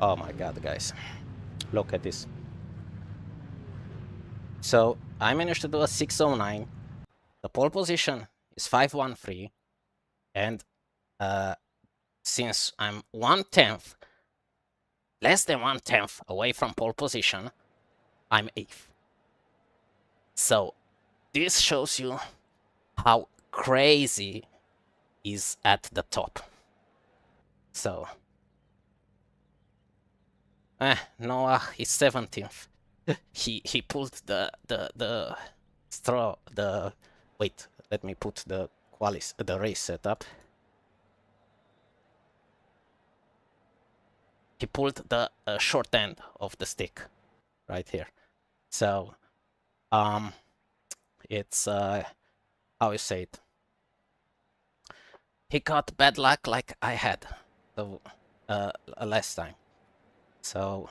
[SPEAKER 1] Oh my god, guys, look at this. So I managed to do a 609. The pole position is 513, and since I'm 1/10, less than 1/10 away from pole position, I'm 8th. So this shows you how crazy is at the top. So Noah is 17th. he pulled the straw. Wait, let me put the race setup. He pulled the short end of the stick right here. So it's how you say it. He got bad luck like I had the last time. So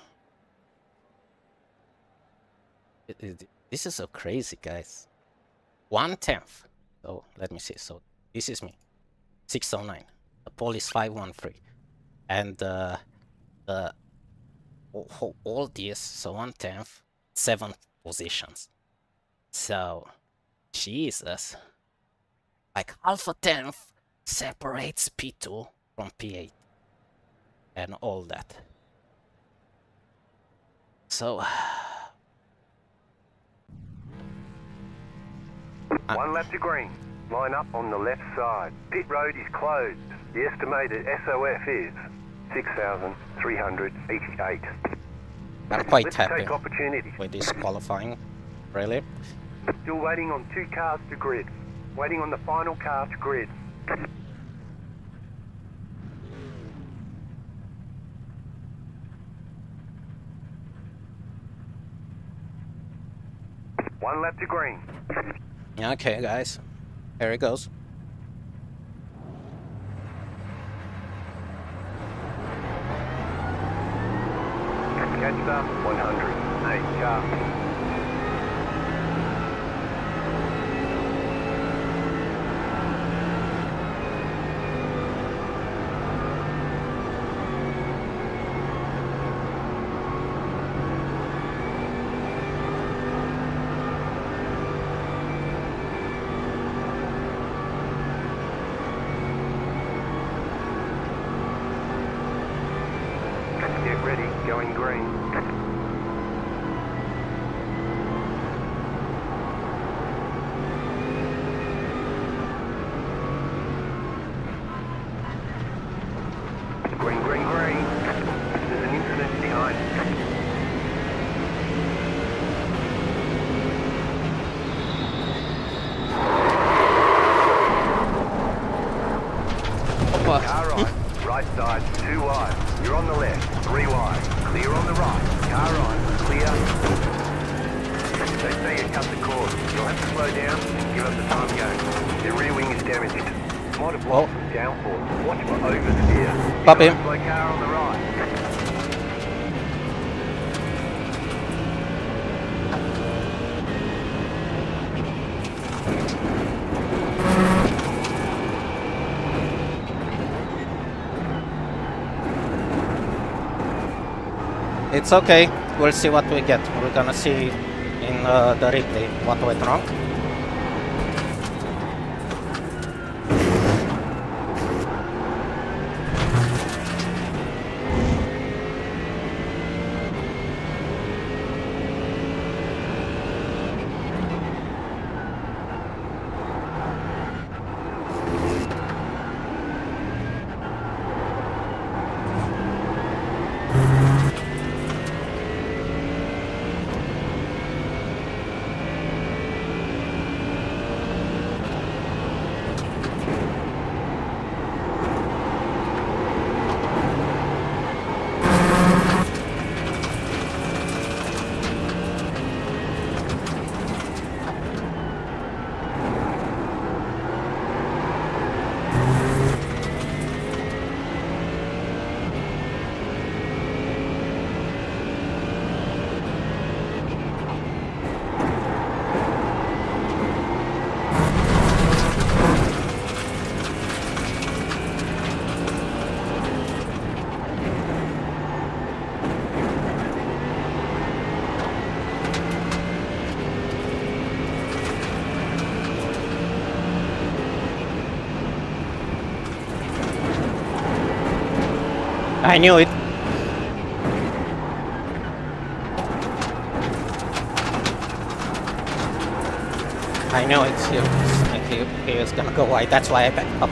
[SPEAKER 1] this is so crazy, guys. 1/10. So let me see. So this is me, 609. The pole is 513, and all this, so 1/10, 7 positions. So Jesus, like half a tenth separates P2 from P8 and all that. So
[SPEAKER 2] 1 lap to green. Line up on the left side. Pit road is closed. The estimated SOF is 6,388.
[SPEAKER 1] I'm quite
[SPEAKER 2] Let's
[SPEAKER 1] happy
[SPEAKER 2] take opportunities.
[SPEAKER 1] with this qualifying, really.
[SPEAKER 2] Still waiting on 2 cars to grid. Waiting on the final car to grid. One lap to green.
[SPEAKER 1] Okay, guys, here it goes.
[SPEAKER 2] Catch up 100. 8 car. ready, going green. Green, green, green. There's an incident behind. Car right side, 2 wide. You're on the left, 3 wide. Clear on the right. Car right, clear. They say you cut the course. You'll have to slow down and give us a time go. The rear wing is damaged. Might have blocked some downforce. Watch for oversteer.
[SPEAKER 1] Pop him.
[SPEAKER 2] Slow car on the right.
[SPEAKER 1] It's okay. We'll see what we get. We're gonna see in the replay what went wrong. I knew it. I knew it. He was gonna go wide. That's why I backed up.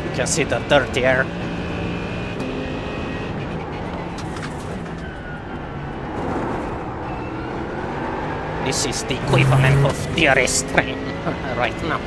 [SPEAKER 1] You can see the dirty air. This is the equivalent of DRS train right now.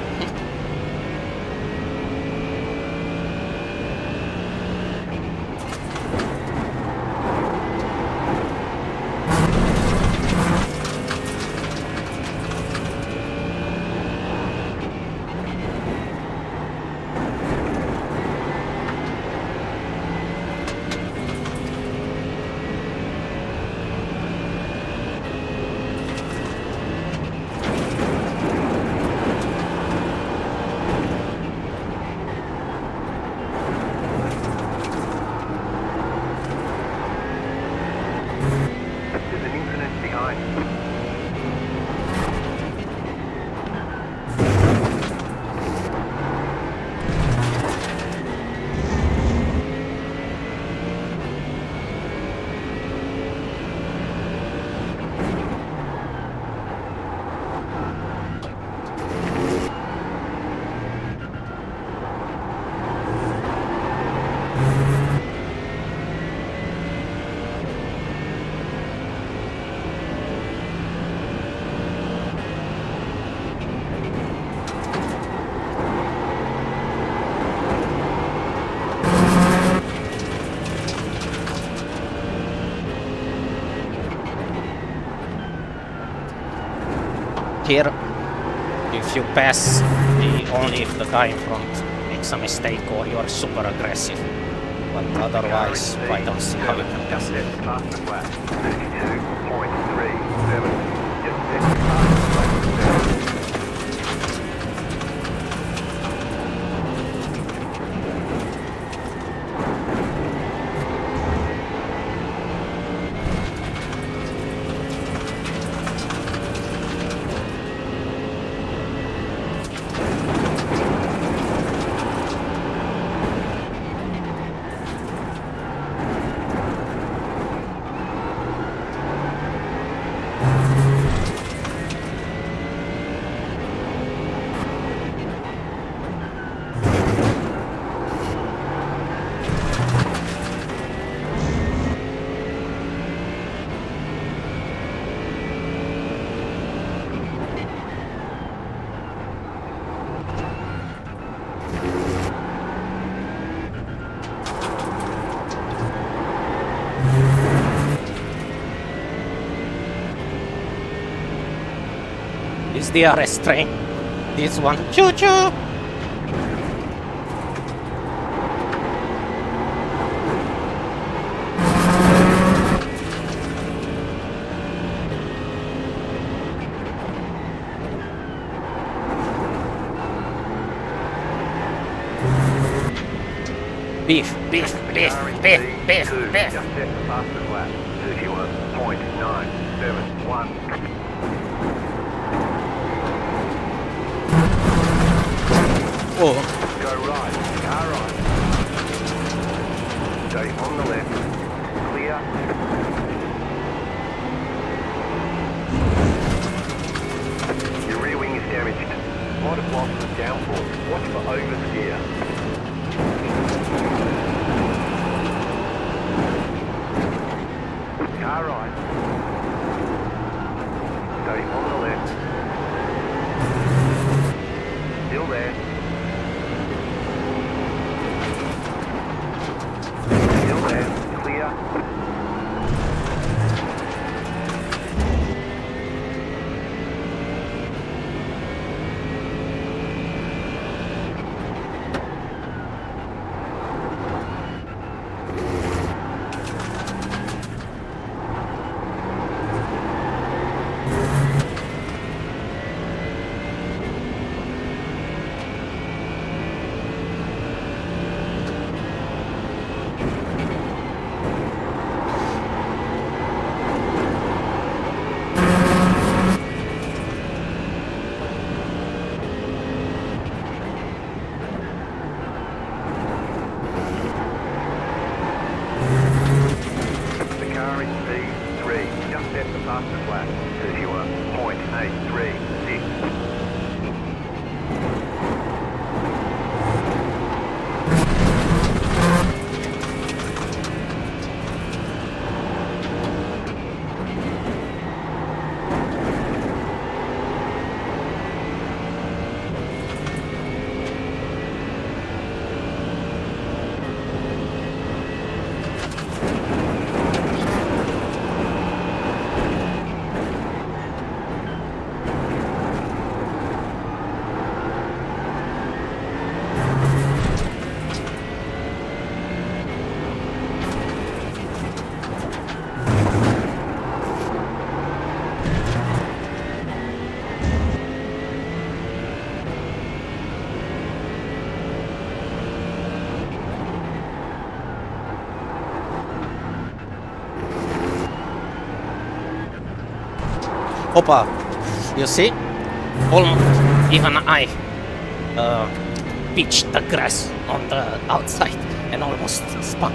[SPEAKER 2] There's an incident behind.
[SPEAKER 1] Here, if you pass only if the guy in front makes a mistake or you are super aggressive. But otherwise, I don't see how you can pass.
[SPEAKER 2] Just set the fastest lap. 32.37. Just set the fastest lap.
[SPEAKER 1] Is the DRS train. This one. Choo choo! Beef, beef, beef, beef, beef, beef.
[SPEAKER 2] Just set the fastest lap. 31.971.
[SPEAKER 1] Oh,
[SPEAKER 2] Go right, car right. Stay on the left. Clear. Your rear wing is damaged. Might have lost the downforce. Watch for oversteer. Car right. Stay on the left. Still there. Still there. Clear. The car is P3. Just set the fastest lap. 31.836.
[SPEAKER 1] Opa, you see? Almost, even I pitched the grass on the outside and almost spun.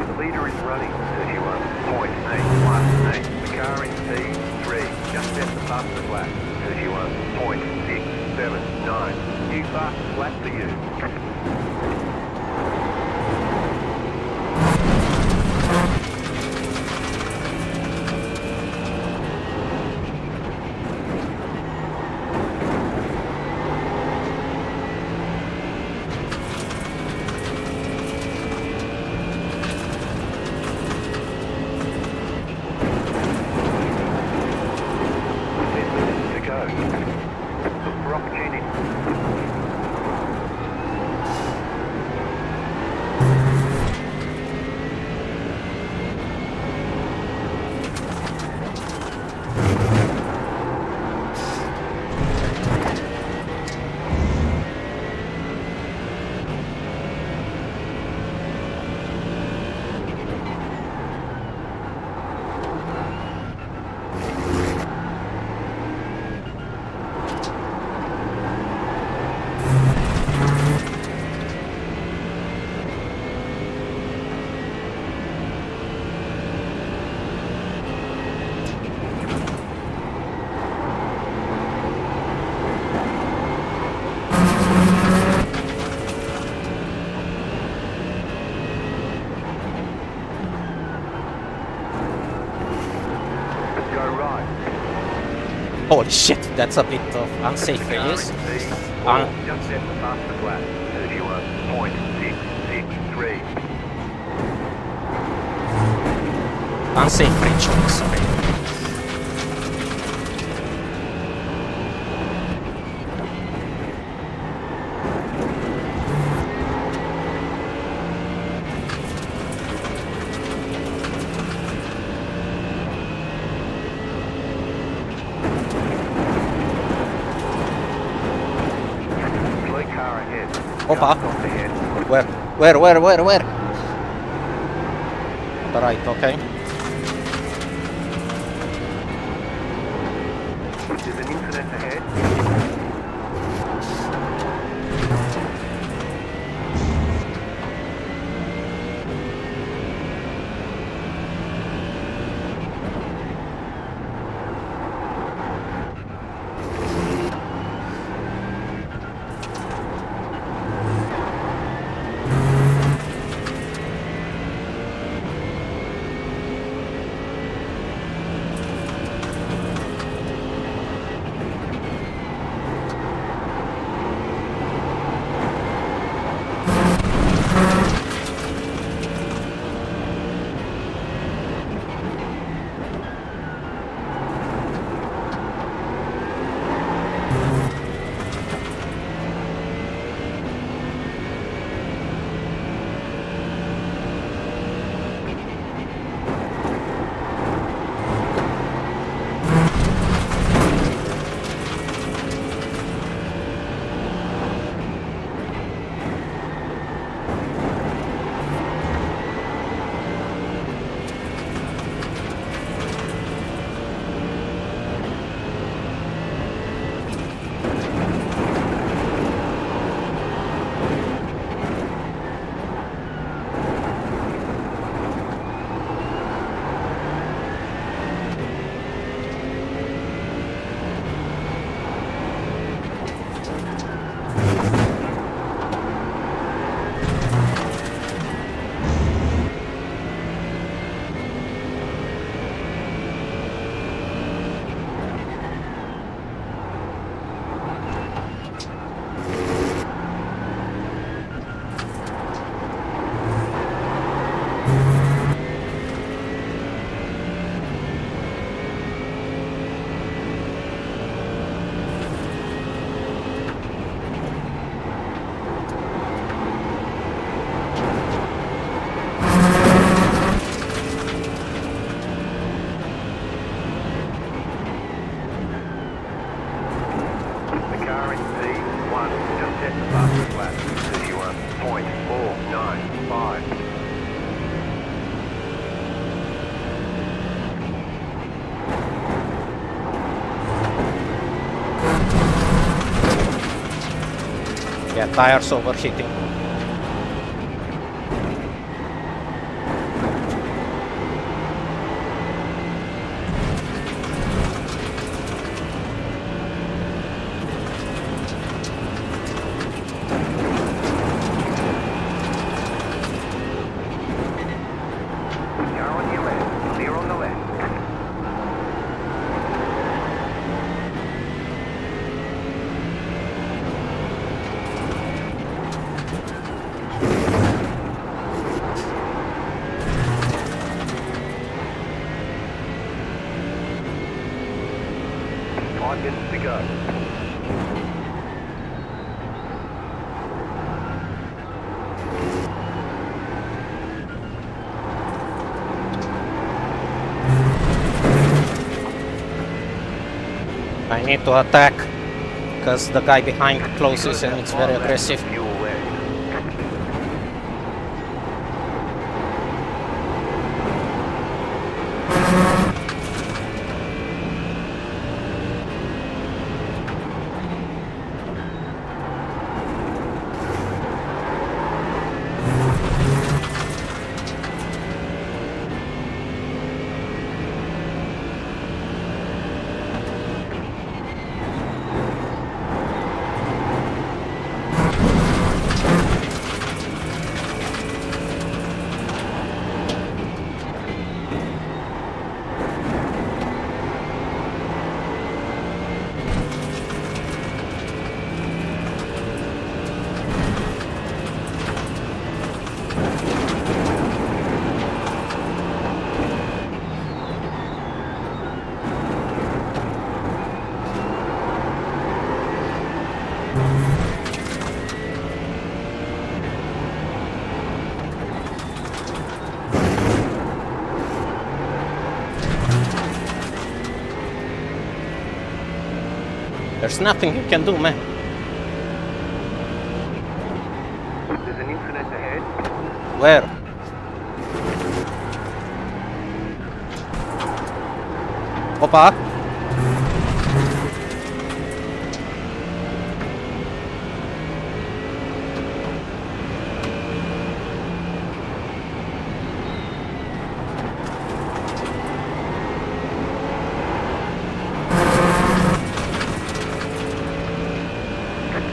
[SPEAKER 2] The leader is running. 31.818. The car is P3. Just set the fastest lap. 31.679. New fastest lap for you. Look for opportunity. Go right.
[SPEAKER 1] Holy shit, that's a bit of unsafe
[SPEAKER 2] Car
[SPEAKER 1] release.
[SPEAKER 2] in C4, just set the fastest lap. 31.663.
[SPEAKER 1] Unsafe reach, sorry.
[SPEAKER 2] Fleet car ahead.
[SPEAKER 1] Opa.
[SPEAKER 2] Car stopped ahead.
[SPEAKER 1] Where? On the right, okay.
[SPEAKER 2] There's an incident ahead.
[SPEAKER 1] Yeah, tires overheating.
[SPEAKER 2] Car on your left, clear on the left. 5 minutes to go.
[SPEAKER 1] I need to attack because the guy behind closes and it's very aggressive.
[SPEAKER 2] Fuel left.
[SPEAKER 1] There's nothing you can do, man.
[SPEAKER 2] There's an incident ahead.
[SPEAKER 1] Where? Opa!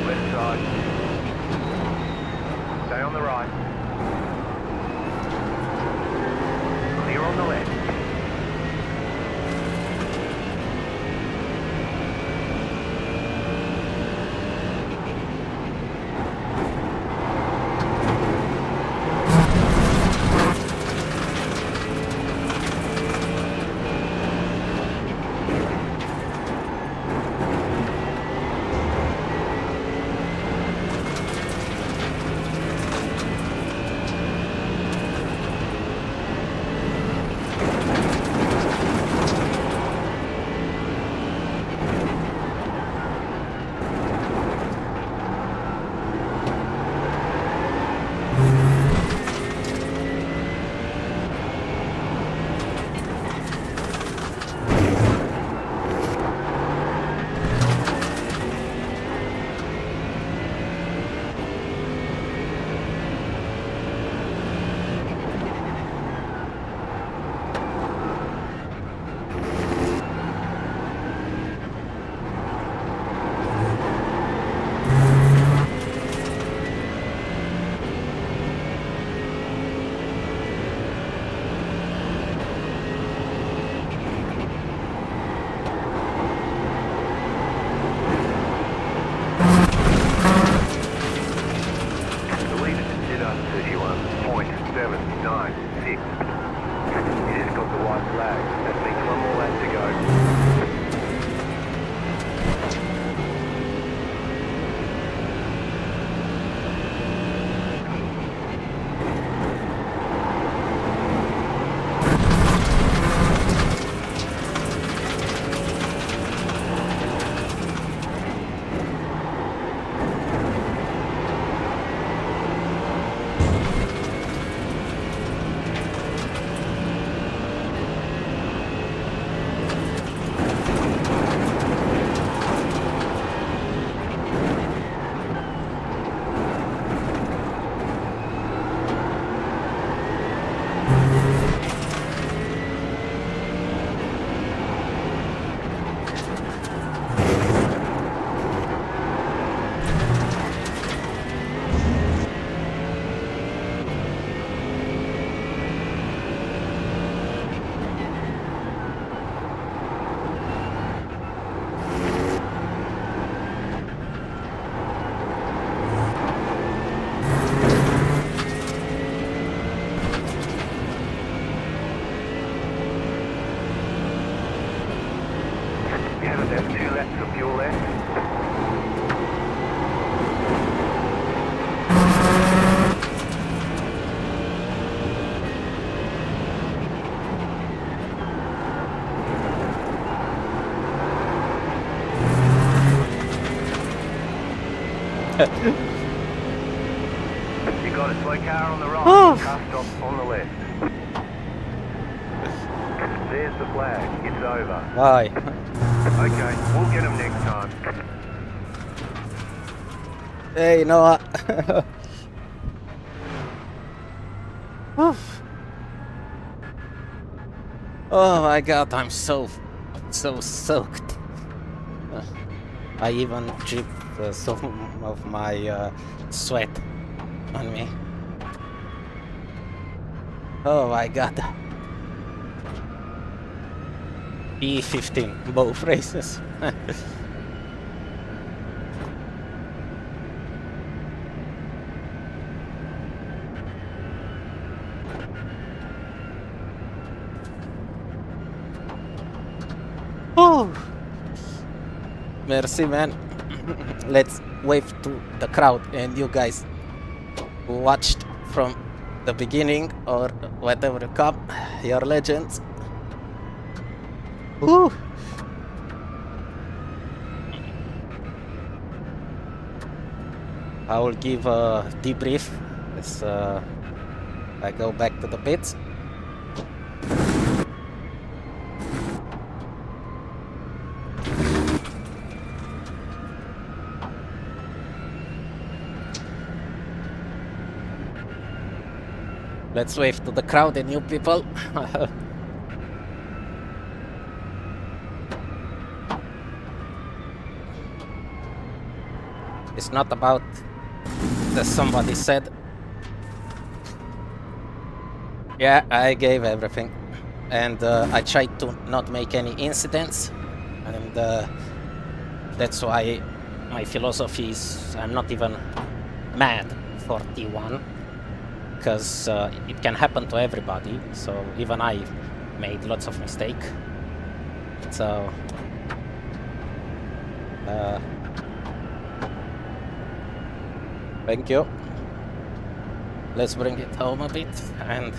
[SPEAKER 2] Left side. Stay on the right. Clear on the left. your left. You got a slow car on the right, car stop on the left. There's the flag, it's over.
[SPEAKER 1] Why?
[SPEAKER 2] Okay, we'll get them next time.
[SPEAKER 1] Hey, Noah. Oh my god, I'm so soaked. I even dripped some of my sweat on me. Oh my god. P15, both races. Oh, merci, man. Let's wave to the crowd and you guys who watched from the beginning or whatever you come. You're legends. Woo. I will give a debrief as I go back to the pits. Let's wave to the crowd and you people. It's not about, as somebody said. Yeah, I gave everything. And I tried to not make any incidents. And that's why my philosophy is I'm not even mad for T1. Because it can happen to everybody. So even I made lots of mistakes. So thank you. Let's bring it home a bit and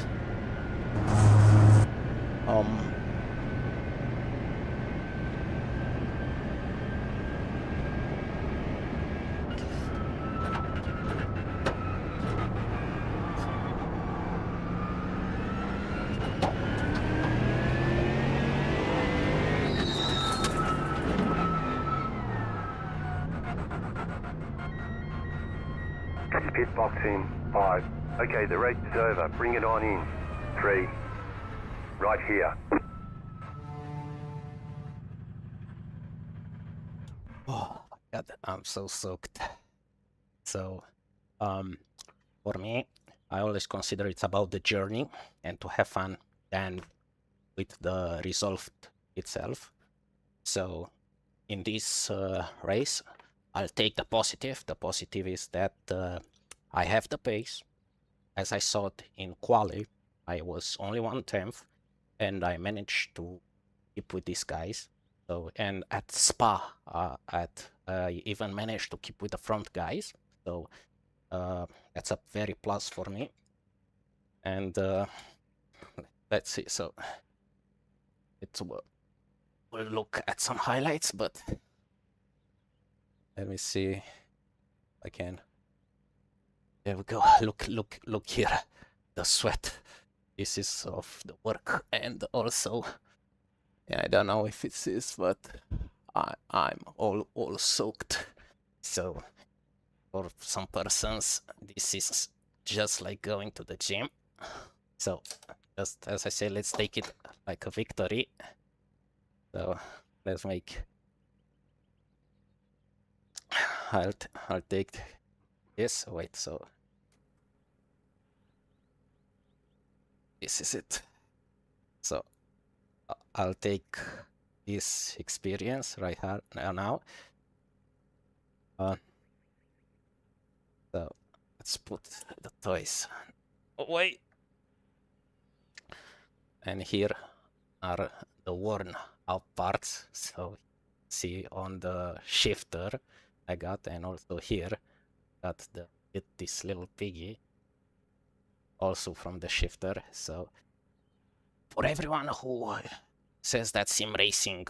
[SPEAKER 2] Pit box in 5. Okay, the race is over. Bring it on in. 3. Right here.
[SPEAKER 1] oh god, I'm so soaked. So for me, I always consider it's about the journey and to have fun than with the result itself. So in this race, I'll take the positive. The positive is that I have the pace. As I saw it in quali, I was only 1/10, and I managed to keep with these guys. So, and at Spa, I even managed to keep with the front guys. So that's a very plus for me. And let's see. So it's we'll look at some highlights, but let me see if I can. There we go. Look here. The sweat. This is of the work, and also, yeah, I don't know if it is, but I'm all soaked. So for some persons, this is just like going to the gym. So just as I say, let's take it like a victory. So let's make. I'll take this. Wait, so this is it. So I'll take this experience right here now. So let's put the toys away. And here are the worn out parts. So see on the shifter I got, and also here got this little piggy also from the shifter. So for everyone who says that sim racing,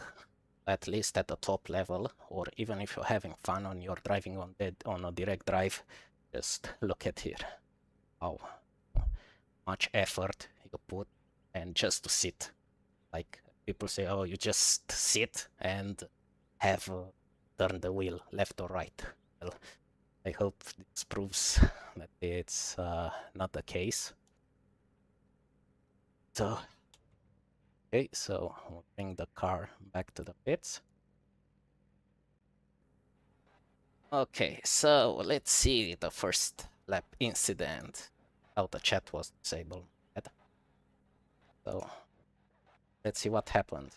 [SPEAKER 1] at least at the top level, or even if you're having fun on your driving on a direct drive, just look at here how much effort you put, and just to sit. Like people say, oh, you just sit and have turn the wheel left or right. Well, I hope this proves that it's not the case. So, okay, so we'll bring the car back to the pits. Okay, so let's see the first lap incident. Oh, the chat was disabled. So let's see what happened.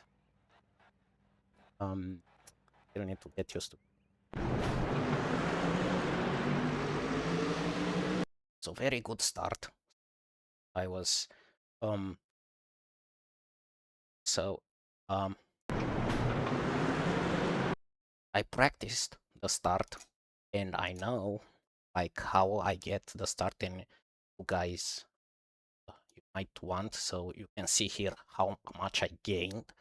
[SPEAKER 1] You need to get used to. So very good start. I was so I practiced the start, and I know like how I get the start, and you guys you might want, so you can see here how much I gained.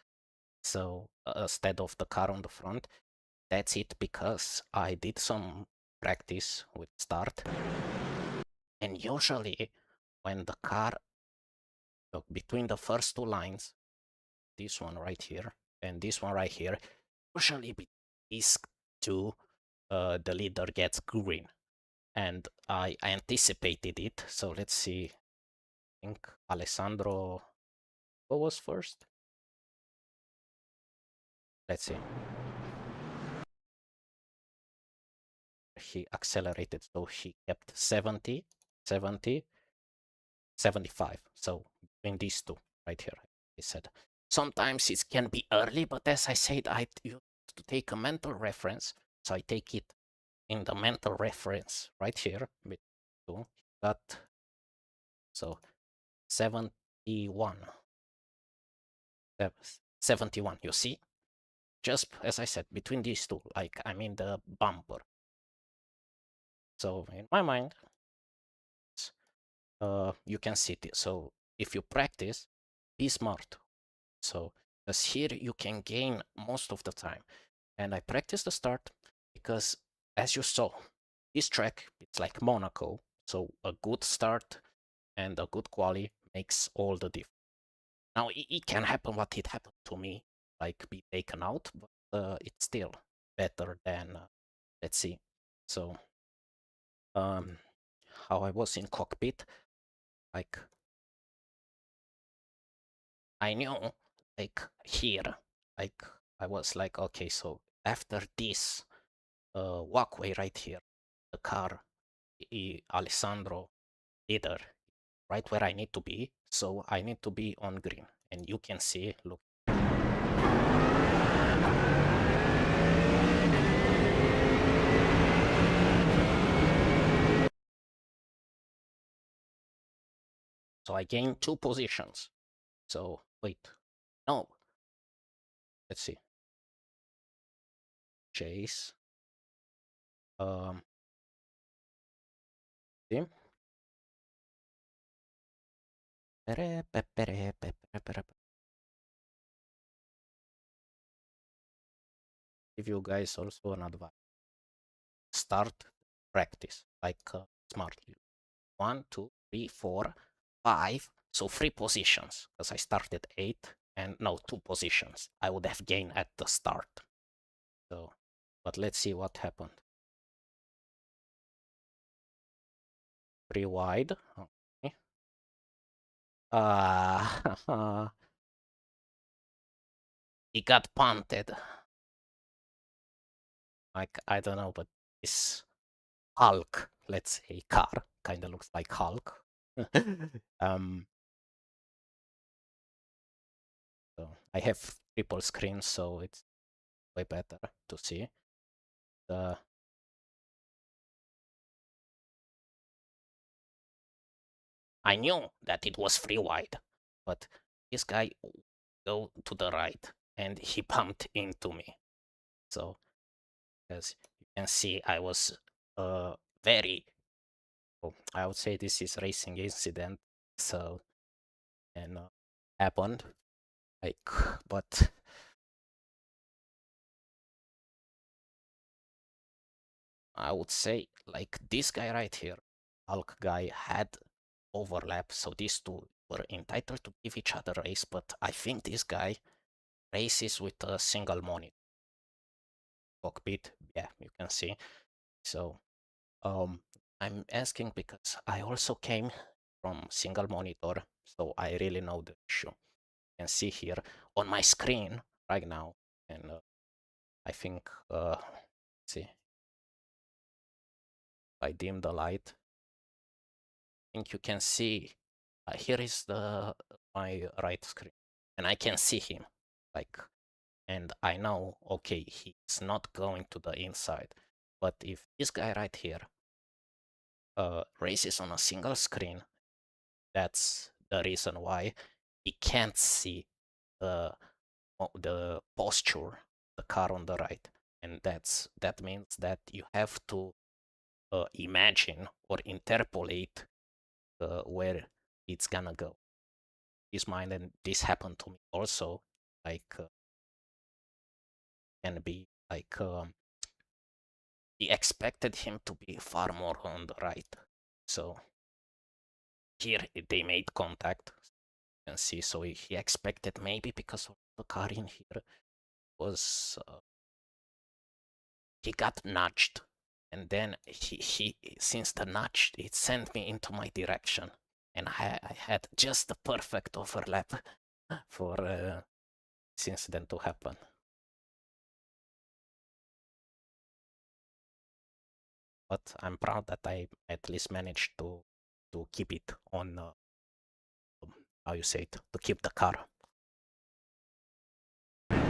[SPEAKER 1] So instead of the car on the front, that's it, because I did some practice with start, and usually when the car, look, between the first two lines, this one right here and this one right here, usually these two, the leader gets green, and I anticipated it. So let's see. I think Alessandro, what was first? Let's see. He accelerated, so he kept 70, 70, 75. So between these two right here, I said. Sometimes it can be early, but as I said, I used to take a mental reference, so I take it in the mental reference right here. But so 71, 71. You see, just as I said, between these two, like I'm in the bumper. So in my mind, you can see it. So if you practice, be smart. So as here you can gain most of the time. And I practiced the start because, as you saw, this track, it's like Monaco. So a good start and a good quali makes all the difference. Now it can happen what it happened to me, like be taken out, but it's still better than, let's see. So how I was in cockpit, like I knew, like here, like I was like, okay, so after this walkway right here, the car, Alessandro leader, right where I need to be. So I need to be on green, and you can see, look. So I gained 2 positions. So wait, no, let's see. Chase. See? Give you guys also an advice. Start practice like smartly. 1, 2, 3, 4, 5. So 3 positions, because I started 8, and no, 2 positions I would have gained at the start. So, but let's see what happened. 3 wide. Okay. He got punted. Like, I don't know, but this Hulk, let's say, car kind of looks like Hulk. So I have triple screen, so it's way better to see. I knew that it was free wide, but this guy go to the right, and he bumped into me. So as you can see, I was very, I would say this is racing incident. So, and happened like, but I would say like this guy right here, Hulk guy, had overlap, so these two were entitled to give each other race, but I think this guy races with a single monitor cockpit. Yeah, you can see. So um I'm asking because I also came from single monitor, so I really know the issue. You can see here on my screen right now, and I think see if I dim the light, I think you can see here is the my right screen, and I can see him like, and I know, okay, he's not going to the inside. But if this guy right here races on a single screen, that's the reason why he can't see the the posture, the car on the right, and that means that you have to imagine or interpolate where it's gonna go. His mind, and this happened to me also. Like can be like he expected him to be far more on the right. So here they made contact. You can see. So he expected maybe because of the car in here was he got nudged, and then he since the nudge it sent me into my direction, and I had just the perfect overlap for this incident to happen. But I'm proud that I at least managed to keep it on how you say it, to keep the car. I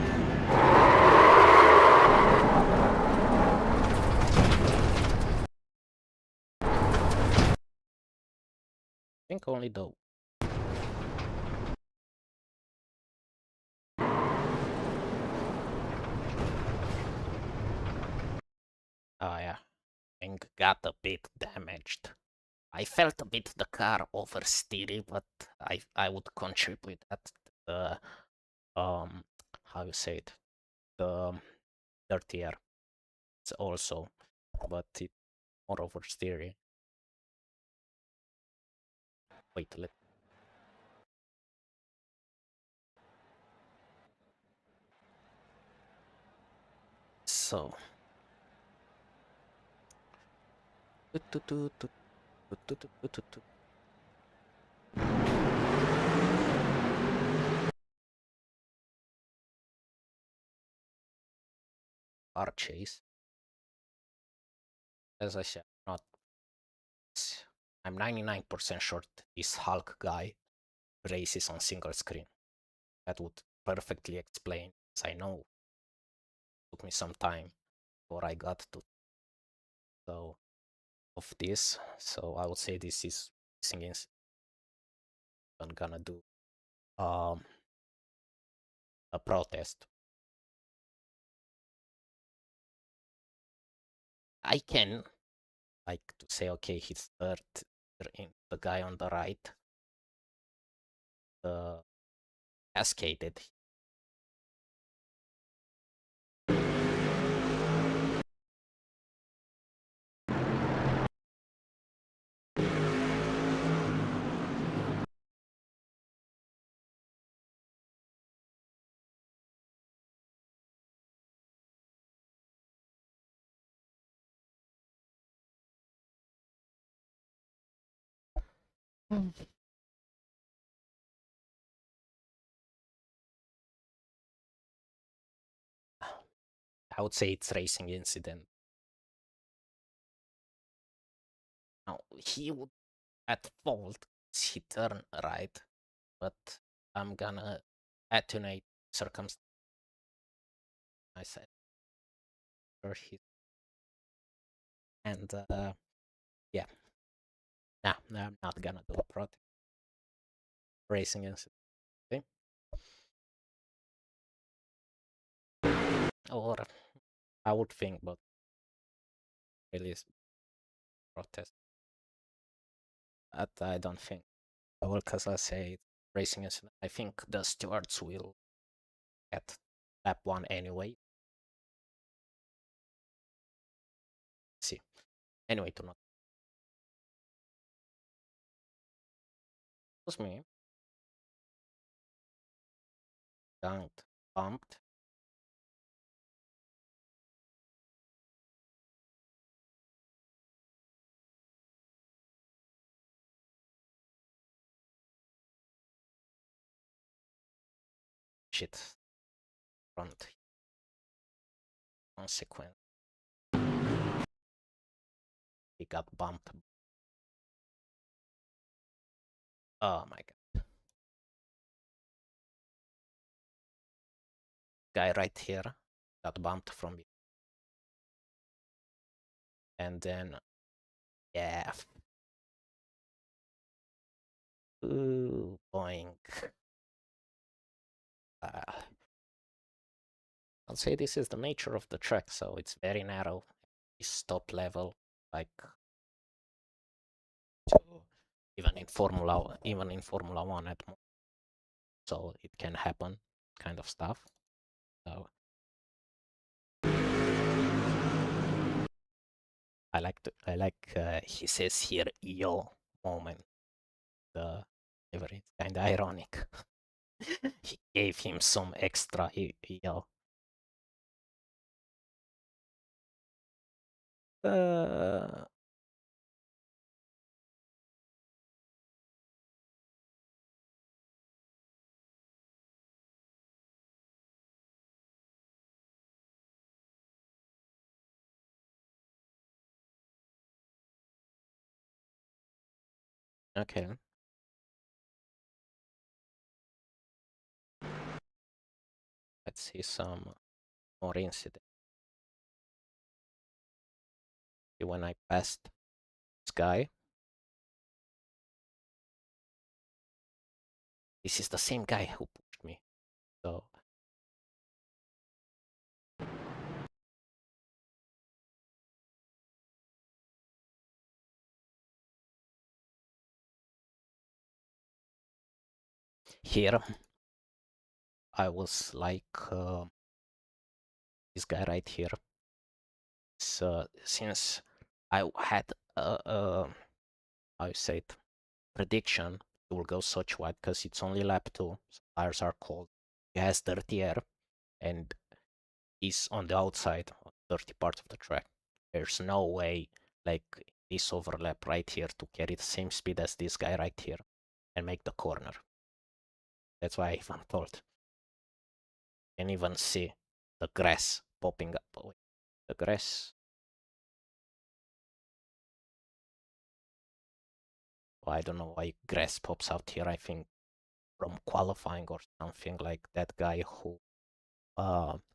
[SPEAKER 1] think only the yeah, thing got a bit damaged. I felt a bit the car oversteery, but I would contribute that to the how you say it, the dirty air. It's also, but it more oversteery. Wait, let so car chase. As I said, not. I'm 99% sure this Hulk guy races on single screen. That would perfectly explain. As I know, it took me some time before I got to so of this. So I would say this is singing. I'm gonna do um a protest. I can like to say, okay, he's third in the guy on the right, cascaded. I would say it's racing incident. Now he would at fault. He turned right, but I'm gonna attenuate circumstance. I said for his and yeah. Nah, no, I'm not gonna do a protest racing incident. Okay? Or I would think, but really protest. But I don't think. Well, because I say racing is. I think the stewards will get lap one anyway. See. Anyway, to not. Excuse me. Dunked. Bumped. Shit. Front. Consequence. He got bumped. Oh my god. Guy right here got bumped from me. And then, yeah. Ooh, boink. I'll say this is the nature of the track, so it's very narrow. It's top level, like to even in Formula One at most. So it can happen, kind of stuff. So I like he says here yo moment. The it's kind of ironic. He gave him some extra yo. Uh, okay. Let's see some more incidents. When I passed this guy, this is the same guy who pushed me. So here I was like this guy right here. So since I had I said prediction it will go such wide because it's only lap 2, so tires are cold. He has dirty air and he's on the outside on dirty part of the track. There's no way like this overlap right here to carry the same speed as this guy right here and make the corner. That's why I even thought. You can even see the grass popping up. Oh, the grass. Oh, I don't know why grass pops out here. I think from qualifying or something like that guy who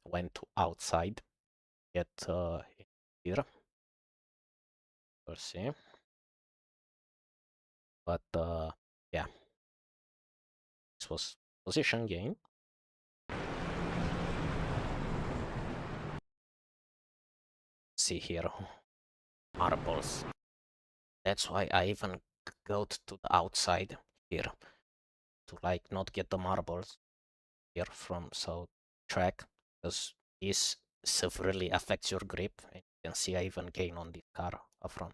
[SPEAKER 1] went to outside get here. We'll see. But yeah, this was position gain. See here, marbles. That's why I even go to the outside here to like not get the marbles here from so track because this severely affects your grip. And you can see I even gain on this car up front.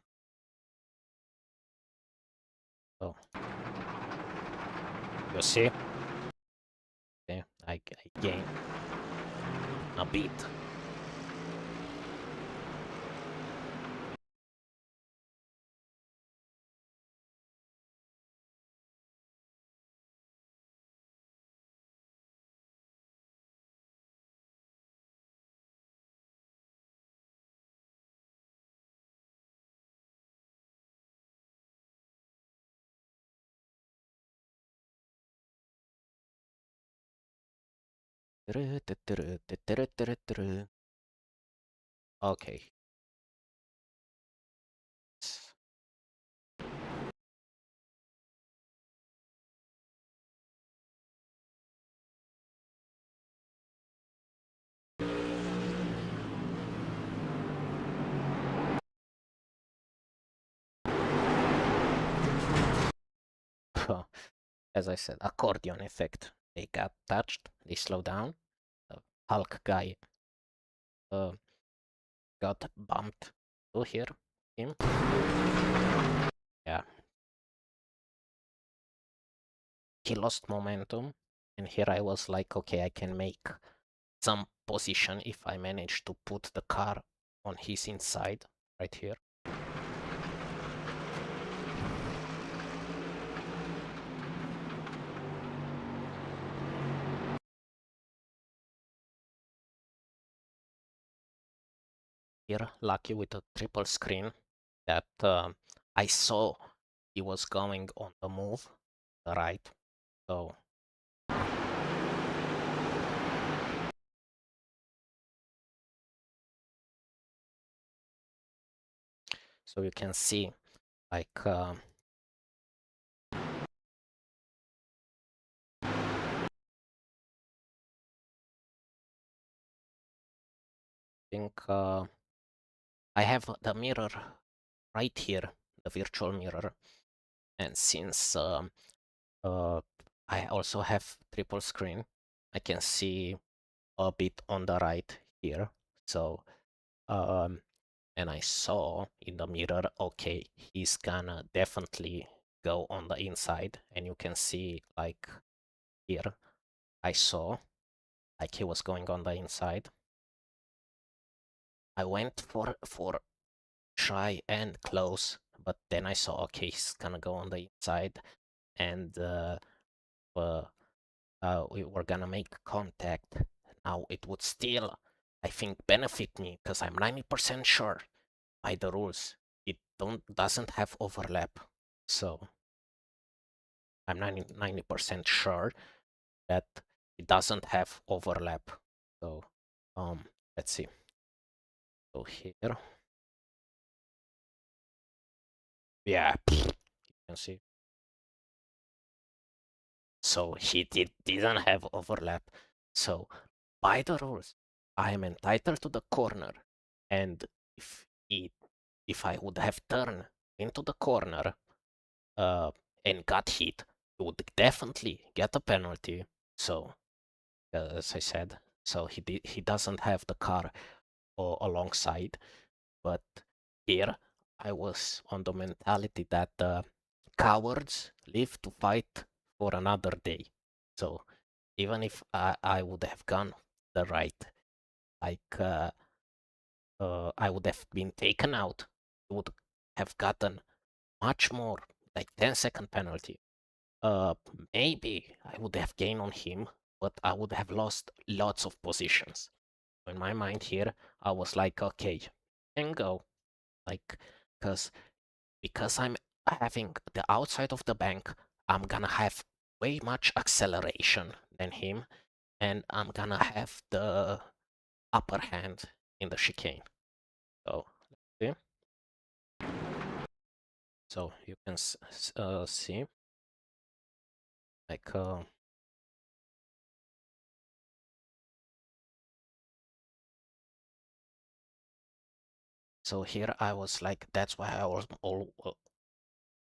[SPEAKER 1] So you see, okay, I gain a bit. Okay. as I said, accordion effect. They got touched, they slow down. The Hulk guy uh, got bumped to here. Him. Yeah. He lost momentum. And here I was like, okay, I can make some position if I manage to put the car on his inside, right here. Here, lucky with a triple screen that I saw he was going on the move, the right. So you can see like think I have the mirror right here, the virtual mirror, and since I also have triple screen, I can see a bit on the right here. So and I saw in the mirror, okay, he's gonna definitely go on the inside, and you can see like here, I saw like he was going on the inside. I went for try and close, but then I saw, okay, he's gonna go on the inside, and we were gonna make contact. Now it would still, I think, benefit me because I'm 90% sure by the rules it doesn't have overlap. So I'm 90% sure that it doesn't have overlap. So let's see. So here, yeah, you can see. So he didn't have overlap. So by the rules, I am entitled to the corner, and if I would have turned into the corner and got hit, he would definitely get a penalty. So as I said, so he doesn't have the car alongside, but here I was on the mentality that cowards live to fight for another day. So even if I would have gone the right, like I would have been taken out, would have gotten much more, like 10-second penalty. Uh, Maybe I would have gained on him, but I would have lost lots of positions. In my mind here, I was like, okay, can go, like, because I'm having the outside of the bank, I'm gonna have way much acceleration than him, and I'm gonna have the upper hand in the chicane. So, see? So you can see, like, so here I was like, that's why I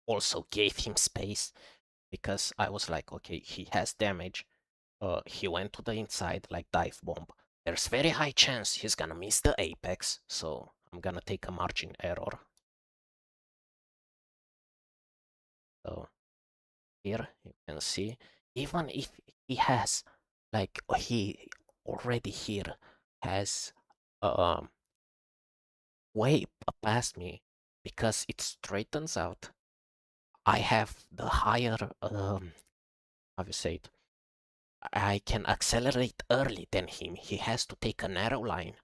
[SPEAKER 1] also gave him space, because I was like, okay, he has damage. He went to the inside like dive bomb. There's very high chance he's gonna miss the apex, so I'm gonna take a margin error. So here you can see, even if he has, like, he already here has way past me, because it straightens out. I have the higher, how you say it? I can accelerate early than him. He has to take a narrow line.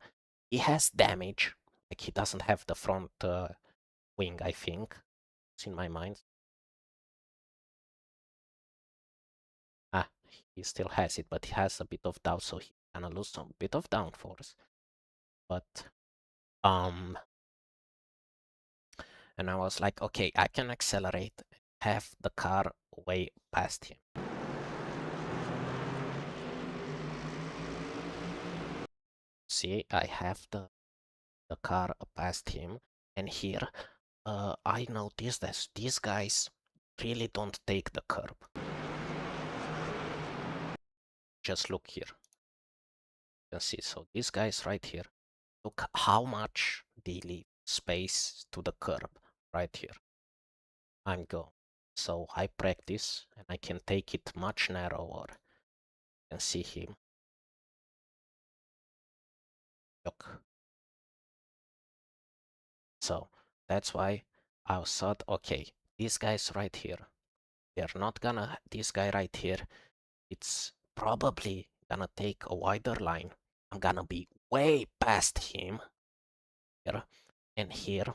[SPEAKER 1] He has damage. Like, he doesn't have the front wing, I think. It's in my mind. Ah, he still has it, but he has a bit of doubt, so he's gonna lose some bit of downforce. But, and I was like, okay, I can accelerate, have the car way past him. See, I have the car past him, and here I noticed that these guys really don't take the curb. Just look here. You can see, so these guys right here, look how much they leave space to the curb right here. I'm going. So I practice and I can take it much narrower. You can see him. Look. So that's why I thought, okay, these guys right here, they're not gonna, this guy right here, it's probably gonna take a wider line. I'm gonna be way past him here and here.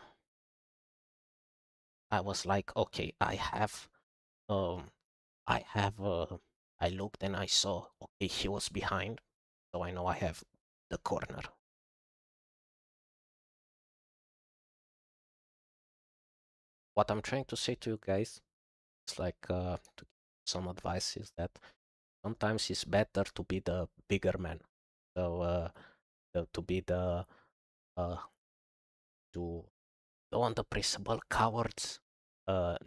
[SPEAKER 1] I was like, okay, um, I looked and I saw, okay, he was behind, so I know I have the corner. What I'm trying to say to you guys, it's like, to give some advice is that sometimes it's better to be the bigger man. So, to be the, uh, to don't want the principal cowards, uh,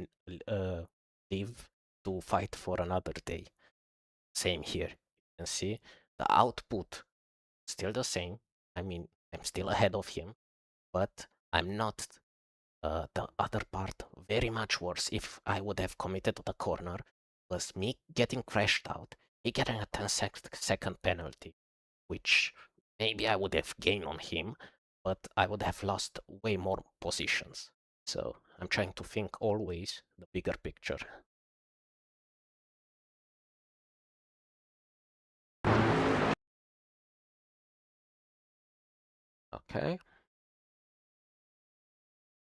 [SPEAKER 1] live to fight for another day. Same here. You can see the output still the same. I mean, I'm still ahead of him, but I'm not. The other part very much worse. If I would have committed to the corner, was me getting crashed out, me getting a 10-second penalty, which maybe I would have gained on him, but I would have lost way more positions. So I'm trying to think always the bigger picture. Okay.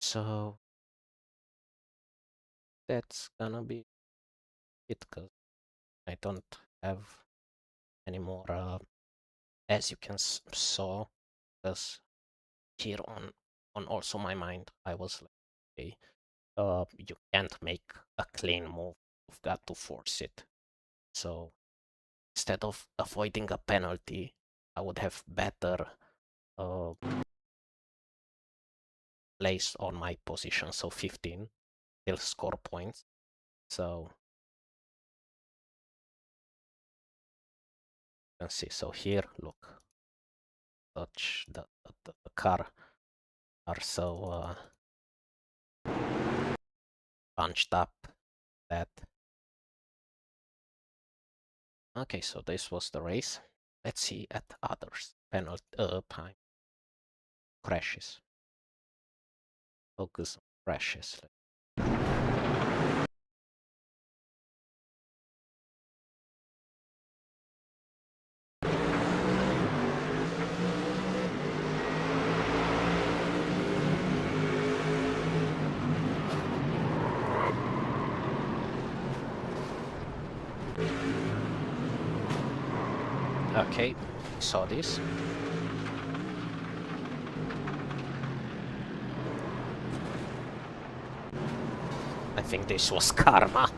[SPEAKER 1] So that's gonna be it, because I don't have any more, as you can saw, because here on also my mind, I was like, okay, you can't make a clean move. You've got to force it. So instead of avoiding a penalty, I would have better uh, placed on my position. So 15, still score points. So you can see. So here, look, touch the car are so bunched up that. Okay, so this was the race. Let's see at others. Penalty time crashes. Focus on crashes. Okay, saw this. I think this was karma.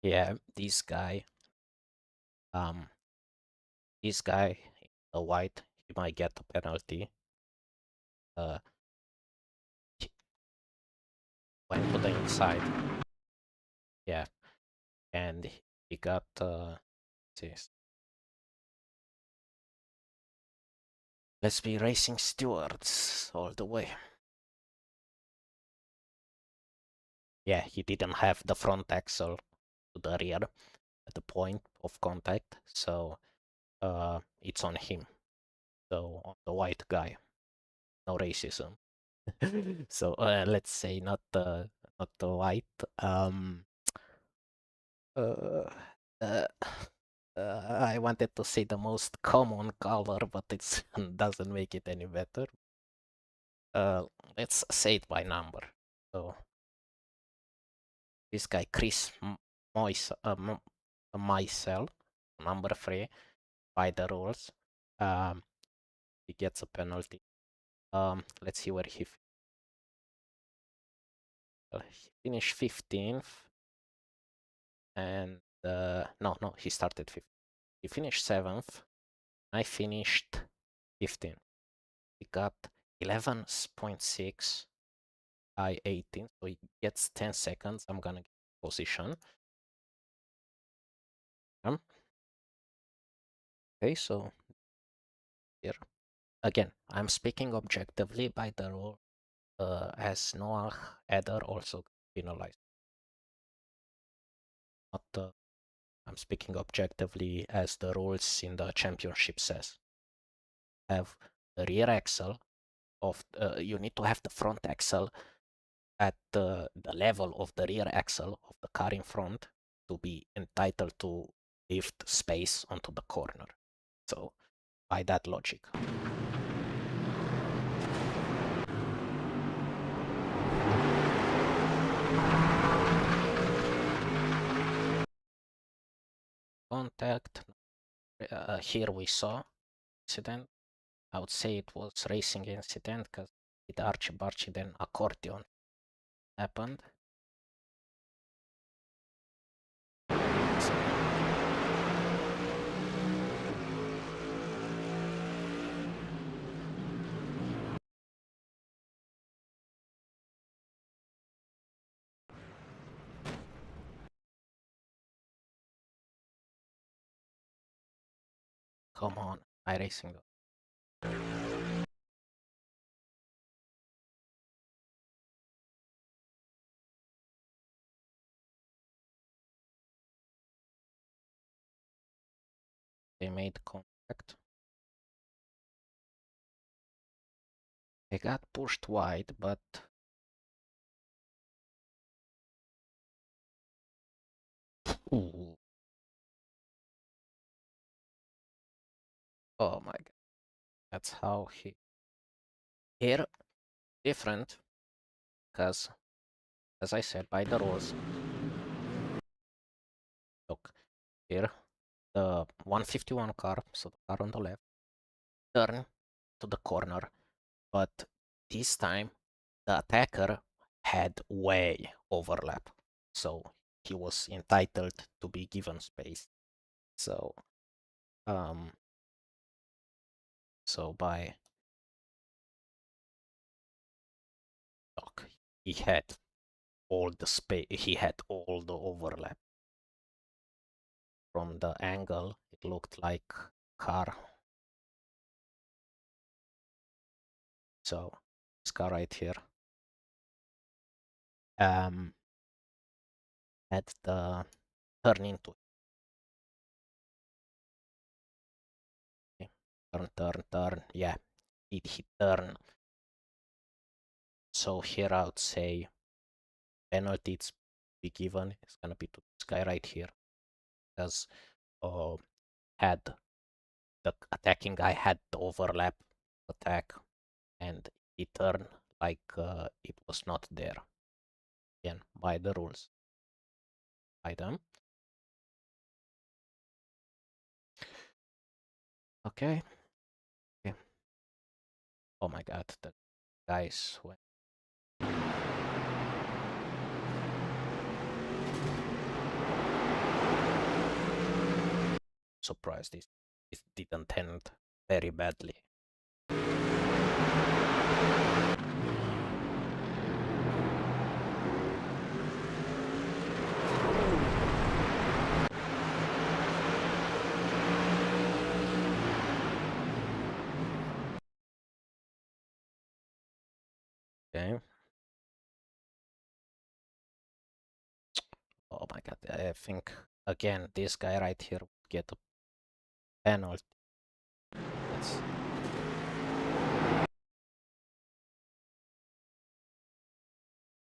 [SPEAKER 1] Yeah, um, this guy, the white, he might get a penalty. Uh, went to the inside. Yeah, and he got this. Let's be racing stewards all the way. Yeah, he didn't have the front axle to the rear at the point of contact, so it's on him. So on the white guy, no racism. So let's say not the white. Uh, uh, I wanted to say the most common color, but it doesn't make it any better. Let's say it by number. So this guy Chris Meisel, number 3, by the rules, he gets a penalty. Let's see where he Well, he finished 15th, and no, he started 15th. He finished 7th. I finished 15th. He got 11.6. I 18, so he gets 10 seconds. I'm gonna get position. Okay, so here again, I'm speaking objectively by the rule, as Noah Eder also penalized. Not I'm speaking objectively as the rules in the championship says. Have the rear axle of you need to have the front axle at the level of the rear axle of the car in front to be entitled to lift space onto the corner. So by that logic. Contact. Here we saw incident. I would say it was racing incident because with Archie Barchie then accordion happened. So, come on, iRacing. They made contact. They got pushed wide, but ooh. Oh my god. That's how he here different because as I said by the rules. Look here the 151 car, so the car on the left, turn to the corner, but this time the attacker had way overlap, so he was entitled to be given space. So so by look, he had all the space, he had all the overlap. From the angle, it looked like car. So this car right here had the turn into turn. Yeah, he turn. So here I would say penalty it's be given is gonna be to this guy right here, because had the attacking guy had the overlap attack and he turned like it was not there. Again, by the rules. By them. Okay. Okay. Oh my god, the guys went. Surprised this it didn't end very badly. Okay. Oh my god, I think again this guy right here would get a penalty.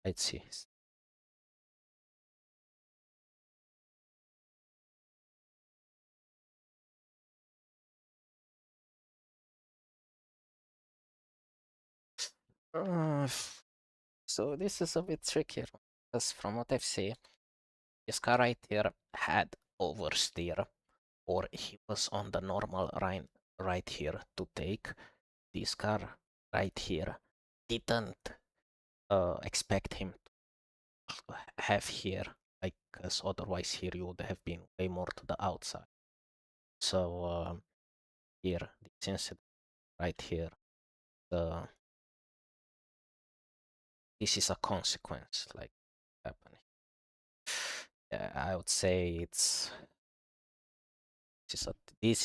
[SPEAKER 1] Let's see. So this is a bit trickier because from what I've seen, this car right here had oversteer, or he was on the normal line right here to take. This car right here didn't expect him have here, like, because otherwise here you would have been way more to the outside. So here, this incident right here, this is a consequence, like, happening. Yeah, I would say this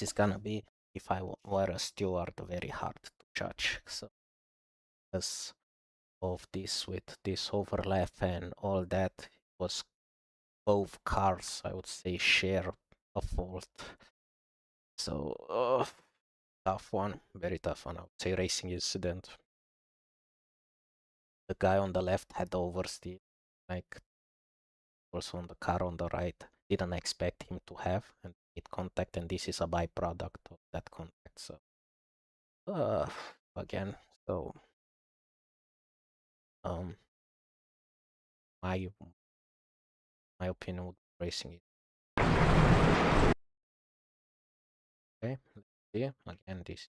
[SPEAKER 1] is gonna be, if I were a steward, very hard to judge. So because of this, with this overlap and all that, it was both cars, I would say, share a fault. So tough one, very tough one. I would say racing incident. The guy on the left had oversteer, like, also on the car on the right. Didn't expect him to have and made contact, and this is a byproduct of that contact. So again, so um my opinion would be racing it. Okay, let's see again this.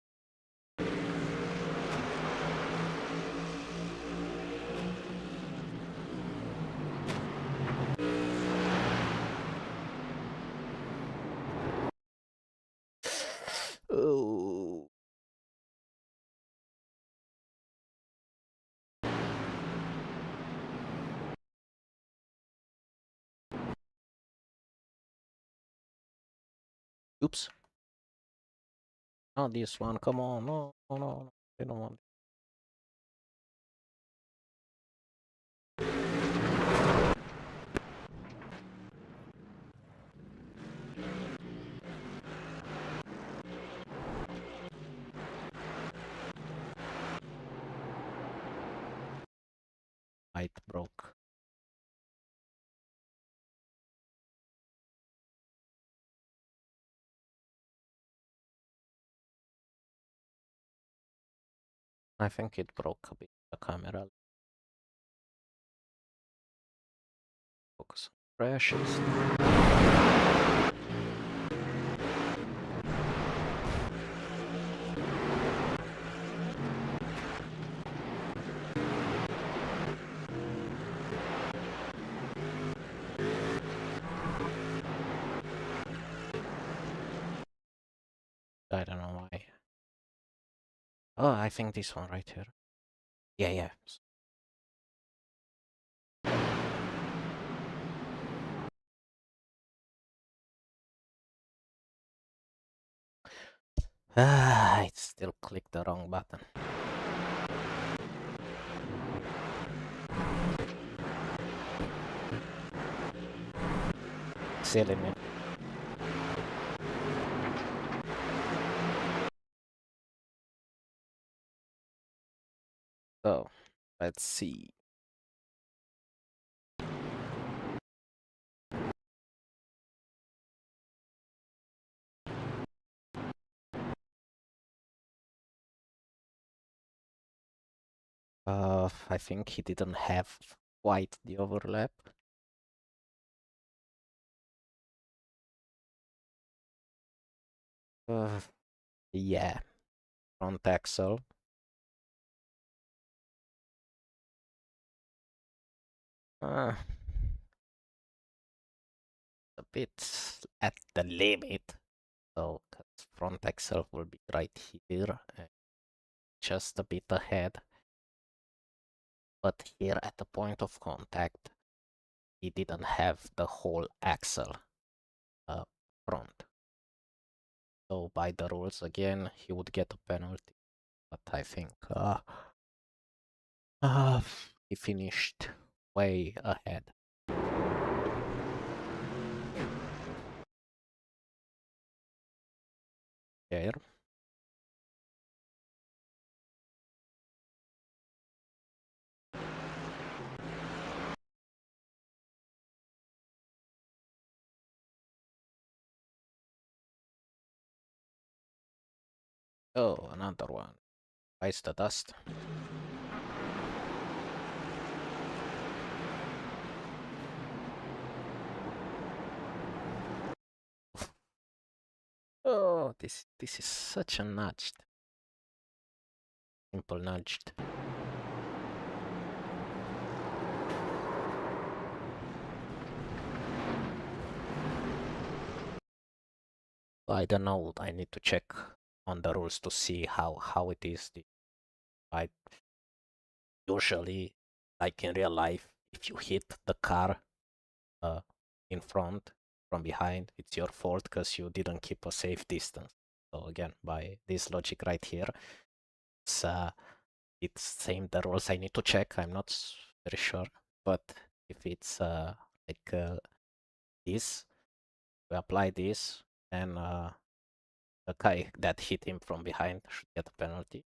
[SPEAKER 1] Oh. Oops. Not this one. Come on. No, no, no. I don't want. Light broke. I think it broke a bit the camera. Focus on crashes. I don't know why. Oh, I think this one right here. Yeah, yeah. Ah, I still clicked the wrong button. Silly me. So, let's see. I think he didn't have quite the overlap. Yeah, front axle. Uh, a bit at the limit. So, front axle will be right here, just a bit ahead. But here at the point of contact, he didn't have the whole axle front. So by the rules again, he would get a penalty. But I think he finished way ahead. Here. Oh, another one. Why's the dust? Oh, this is such a nudged. Simple nudged. I don't know. I need to check on the rules to see how it is. I usually, like in real life, if you hit the car uh, in front from behind, it's your fault because you didn't keep a safe distance. So again, by this logic right here, it's it's same the rules. I need to check. I'm not very sure, but if it's like this, we apply this, and the guy that hit him from behind should get a penalty.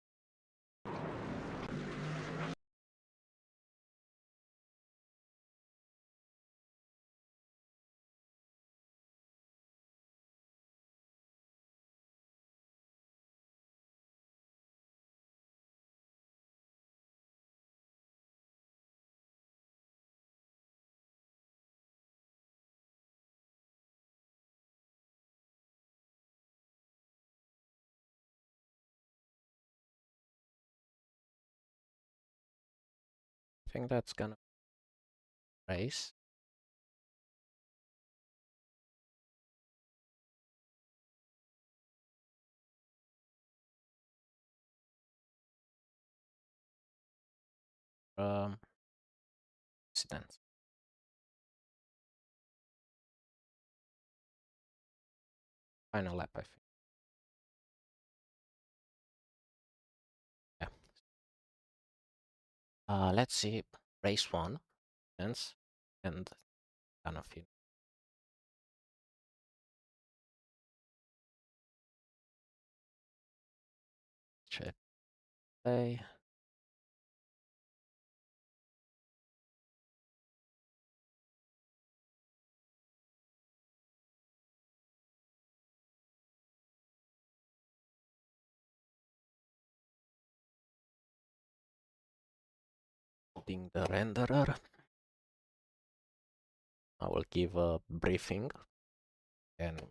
[SPEAKER 1] I think that's gonna race. Accident. Final lap, I think. Yeah. Let's see. Race one, ends, and kind of check play. Putting the renderer. I will give a briefing and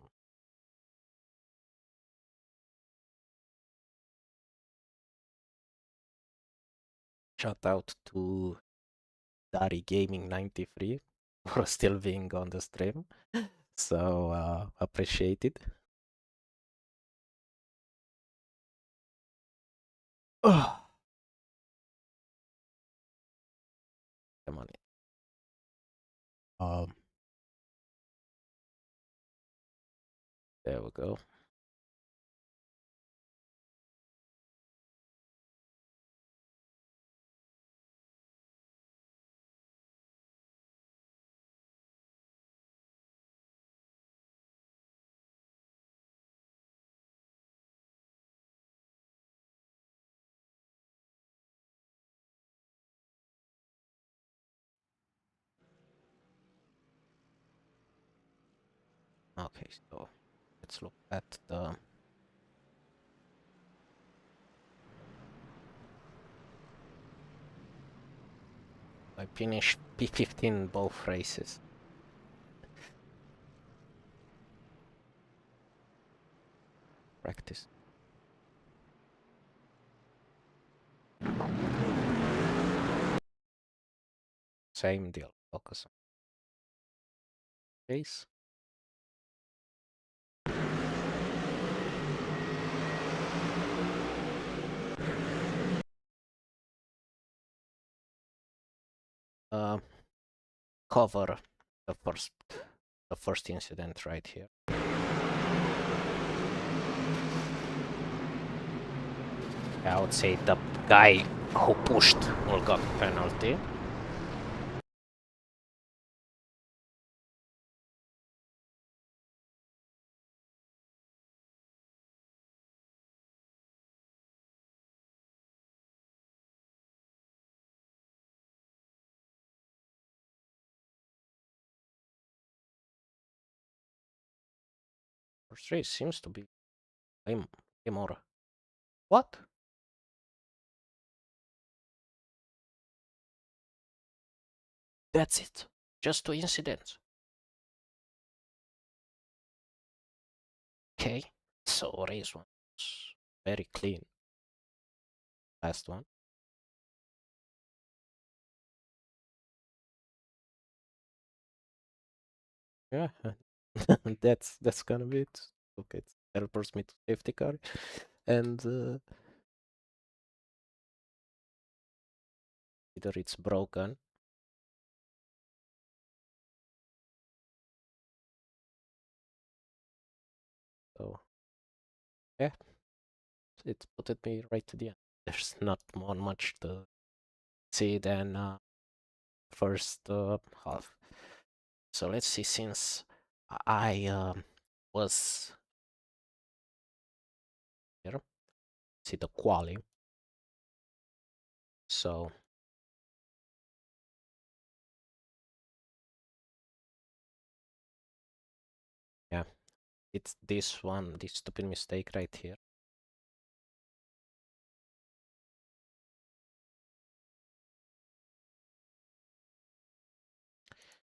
[SPEAKER 1] shout out to Dari Gaming 93 for still being on the stream. So appreciate it. Oh, come on. Um, there we go. Okay, so let's look at the I finished P15 both races. Practice. Same deal. Focus on race. Uh, cover the first incident right here. I would say the guy who pushed will got penalty. First race seems to be way more. What? That's it. Just two incidents. Okay. So race one was very clean. Last one. Yeah. That's gonna be it. Okay. teleports me to safety car, and either it's broken. So yeah, it put me right to the end. There's not more much to see than first half. So let's see. Since I was here, see the quali. So yeah, it's this one, this stupid mistake right here.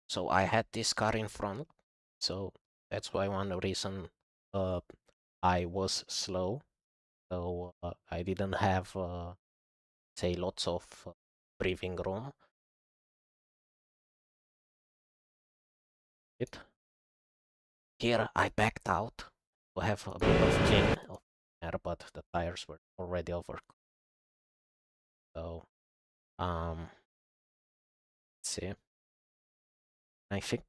[SPEAKER 1] So I had this car in front, so that's why one reason uh, I was slow. So I didn't have, say, lots of breathing room. It Here I backed out to have a bit of clean of air, but the tires were already over. So let's see. I think,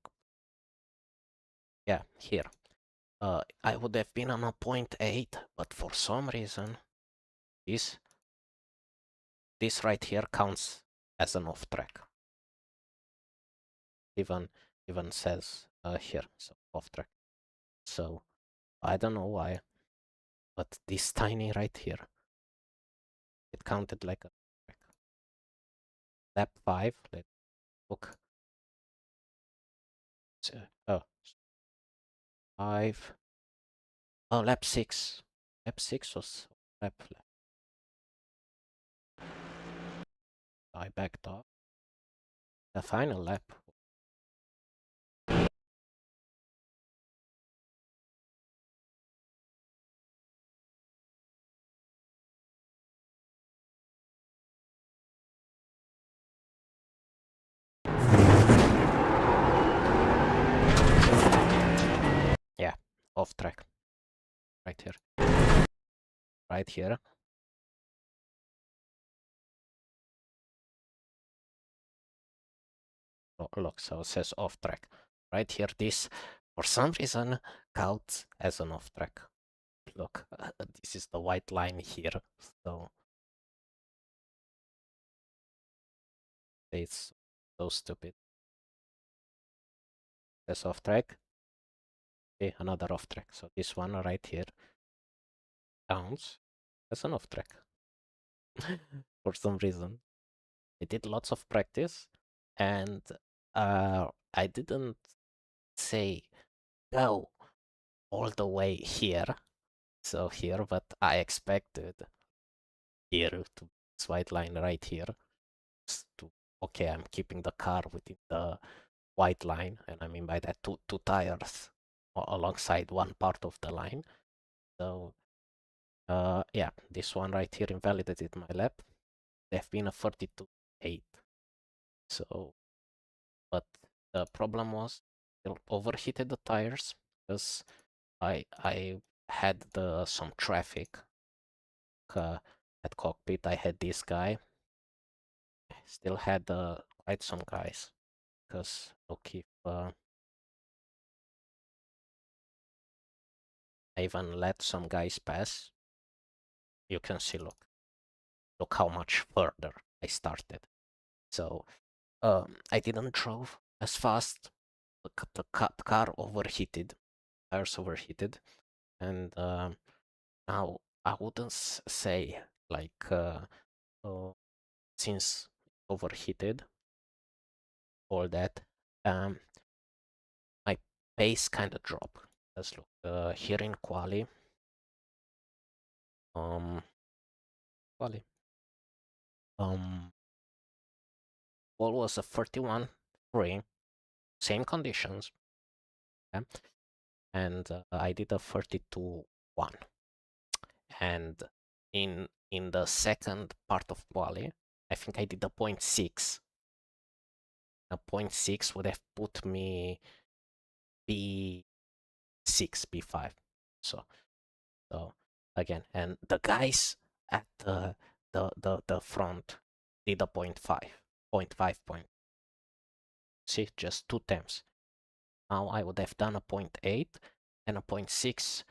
[SPEAKER 1] yeah, here. I would have been on a 0.8, but for some reason, this right here counts as an off track. Even says here, so off track. So I don't know why, but this tiny right here, it counted like a track. Lap 5, let's look. Oh, 5. Oh, lap 6. Lap 6 was lap. I backed off. The final lap. Yeah, off track. Right here. Right here. Oh, look, so it says off track. Right here, this, for some reason, counts as an off track. Look, this is the white line here. So it's so stupid. That's off track. Okay, another off track. So this one right here counts as an off track. For some reason. I did lots of practice, and I didn't say go all the way here. So here, but I expected here to this white line right here. To okay, I'm keeping the car within the white line, and I mean by that two tires alongside one part of the line. So yeah, this one right here invalidated my lap. They've been a 42.8. So, but the problem was it overheated the tires because I had some traffic at cockpit. I had this guy. I still had quite some guys because look, if I even let some guys pass, you can see, look how much further I started. So I didn't drove as fast. The car overheated, tires overheated, and now I wouldn't say like since overheated all that, my pace kind of dropped. Let's look here in quali. Quali. Wall was a 31.3, same conditions, yeah? And I did a 32.1. And in the second part of quali, I think I did a 0.6. A 0.6 would have put me B6, B5. So So again, and the guys at the front did a point five point. See, just 2 temps. Now I would have done a 0.8 and a 0.6.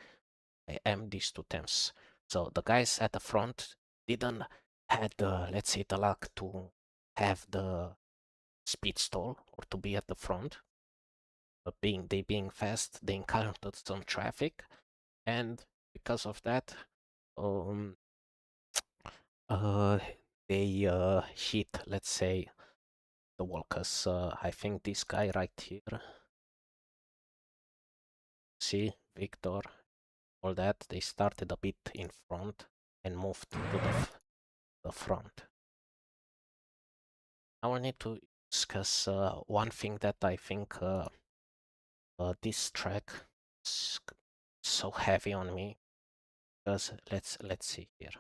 [SPEAKER 1] I am these 2 temps. So the guys at the front didn't had let's say the luck to have the speed stall or to be at the front. But being fast, they encountered some traffic, and because of that, um, uh, they hit, let's say, the wall. Cause I think this guy right here, see, Victor, all that, they started a bit in front and moved to the front. Now I need to discuss one thing that I think this track is so heavy on me. Because let's see here.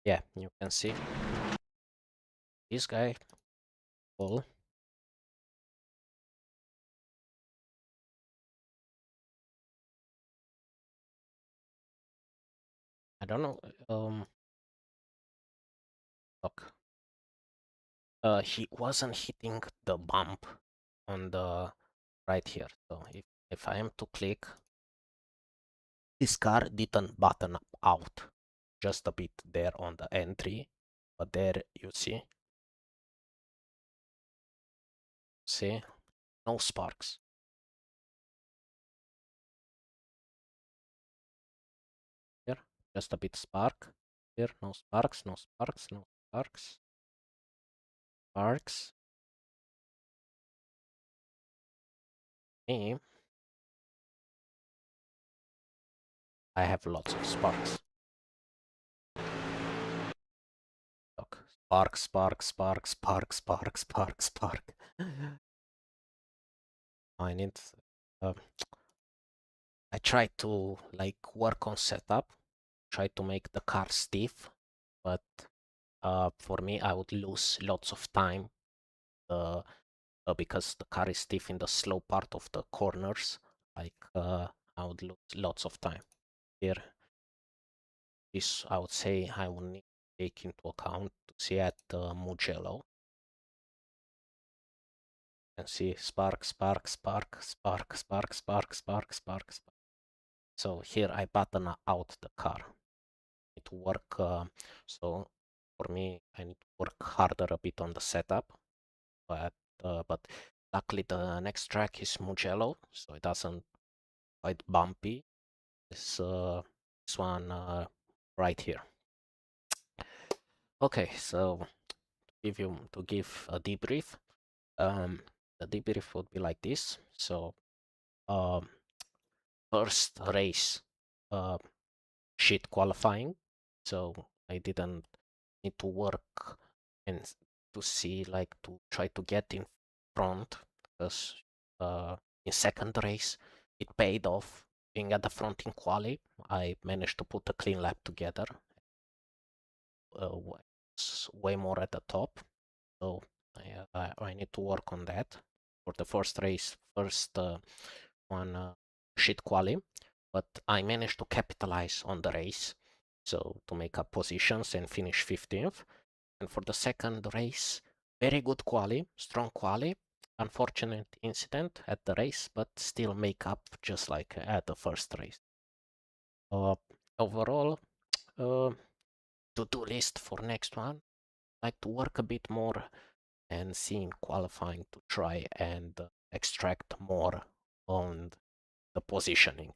[SPEAKER 1] Yeah, you can see this guy, Paul. I don't know. Look, he wasn't hitting the bump on the right here. So if I am to click, this car didn't button up out, just a bit there on the entry, but there you see, no sparks. Here, just a bit spark. Here, no sparks, no sparks, no sparks. Sparks. Me, I have lots of sparks. Look, spark, spark, spark, spark, spark, spark, spark. I need. Uh, I try to like work on setup, try to make the car stiff, but for me, I would lose lots of time because the car is stiff in the slow part of the corners. Like I would lose lots of time here. This I would say I will need to take into account to see at Mugello. And see spark, spark, spark, spark, spark, spark, spark, spark, spark. So here I button out the car. Need to work. So for me, I need to work harder a bit on the setup, but luckily the next track is Mugello, so it doesn't quite bumpy. This one right here. Okay, so to give a debrief, the debrief would be like this. So first race, shit qualifying, so I didn't need to work and to see like to try to get in front, because in second race it paid off. Being at the front in quali, I managed to put a clean lap together, way more at the top. So I need to work on that for the first race, first one shit quali, but I managed to capitalize on the race, so to make up positions and finish 15th. And for the second race, very good quali, strong quali. Unfortunate incident at the race, but still make up just like at the first race. Overall, to-do list for next one, like to work a bit more and see in qualifying to try and extract more on the positioning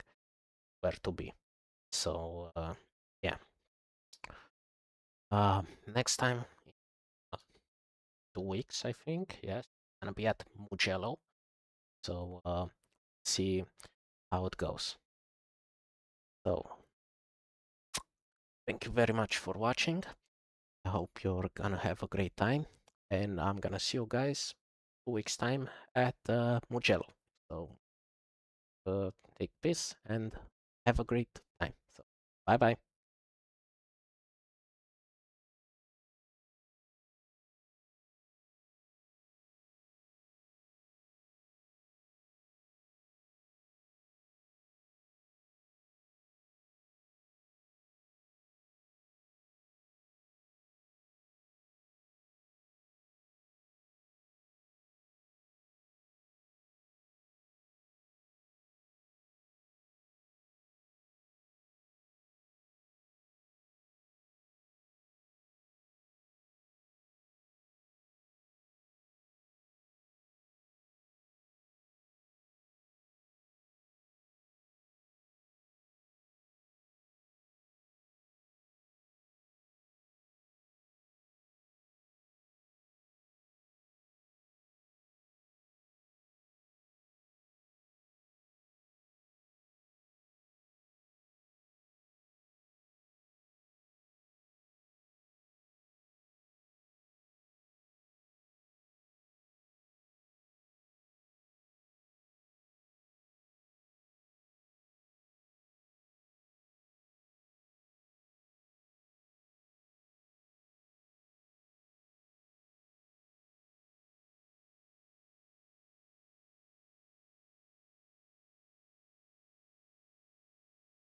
[SPEAKER 1] where to be. So yeah, next time, 2 weeks I think. Yes, gonna be at Mugello. So see how it goes. So thank you very much for watching. I hope you're gonna have a great time, and I'm gonna see you guys 2 weeks time at Mugello. So take peace and have a great time. So bye bye.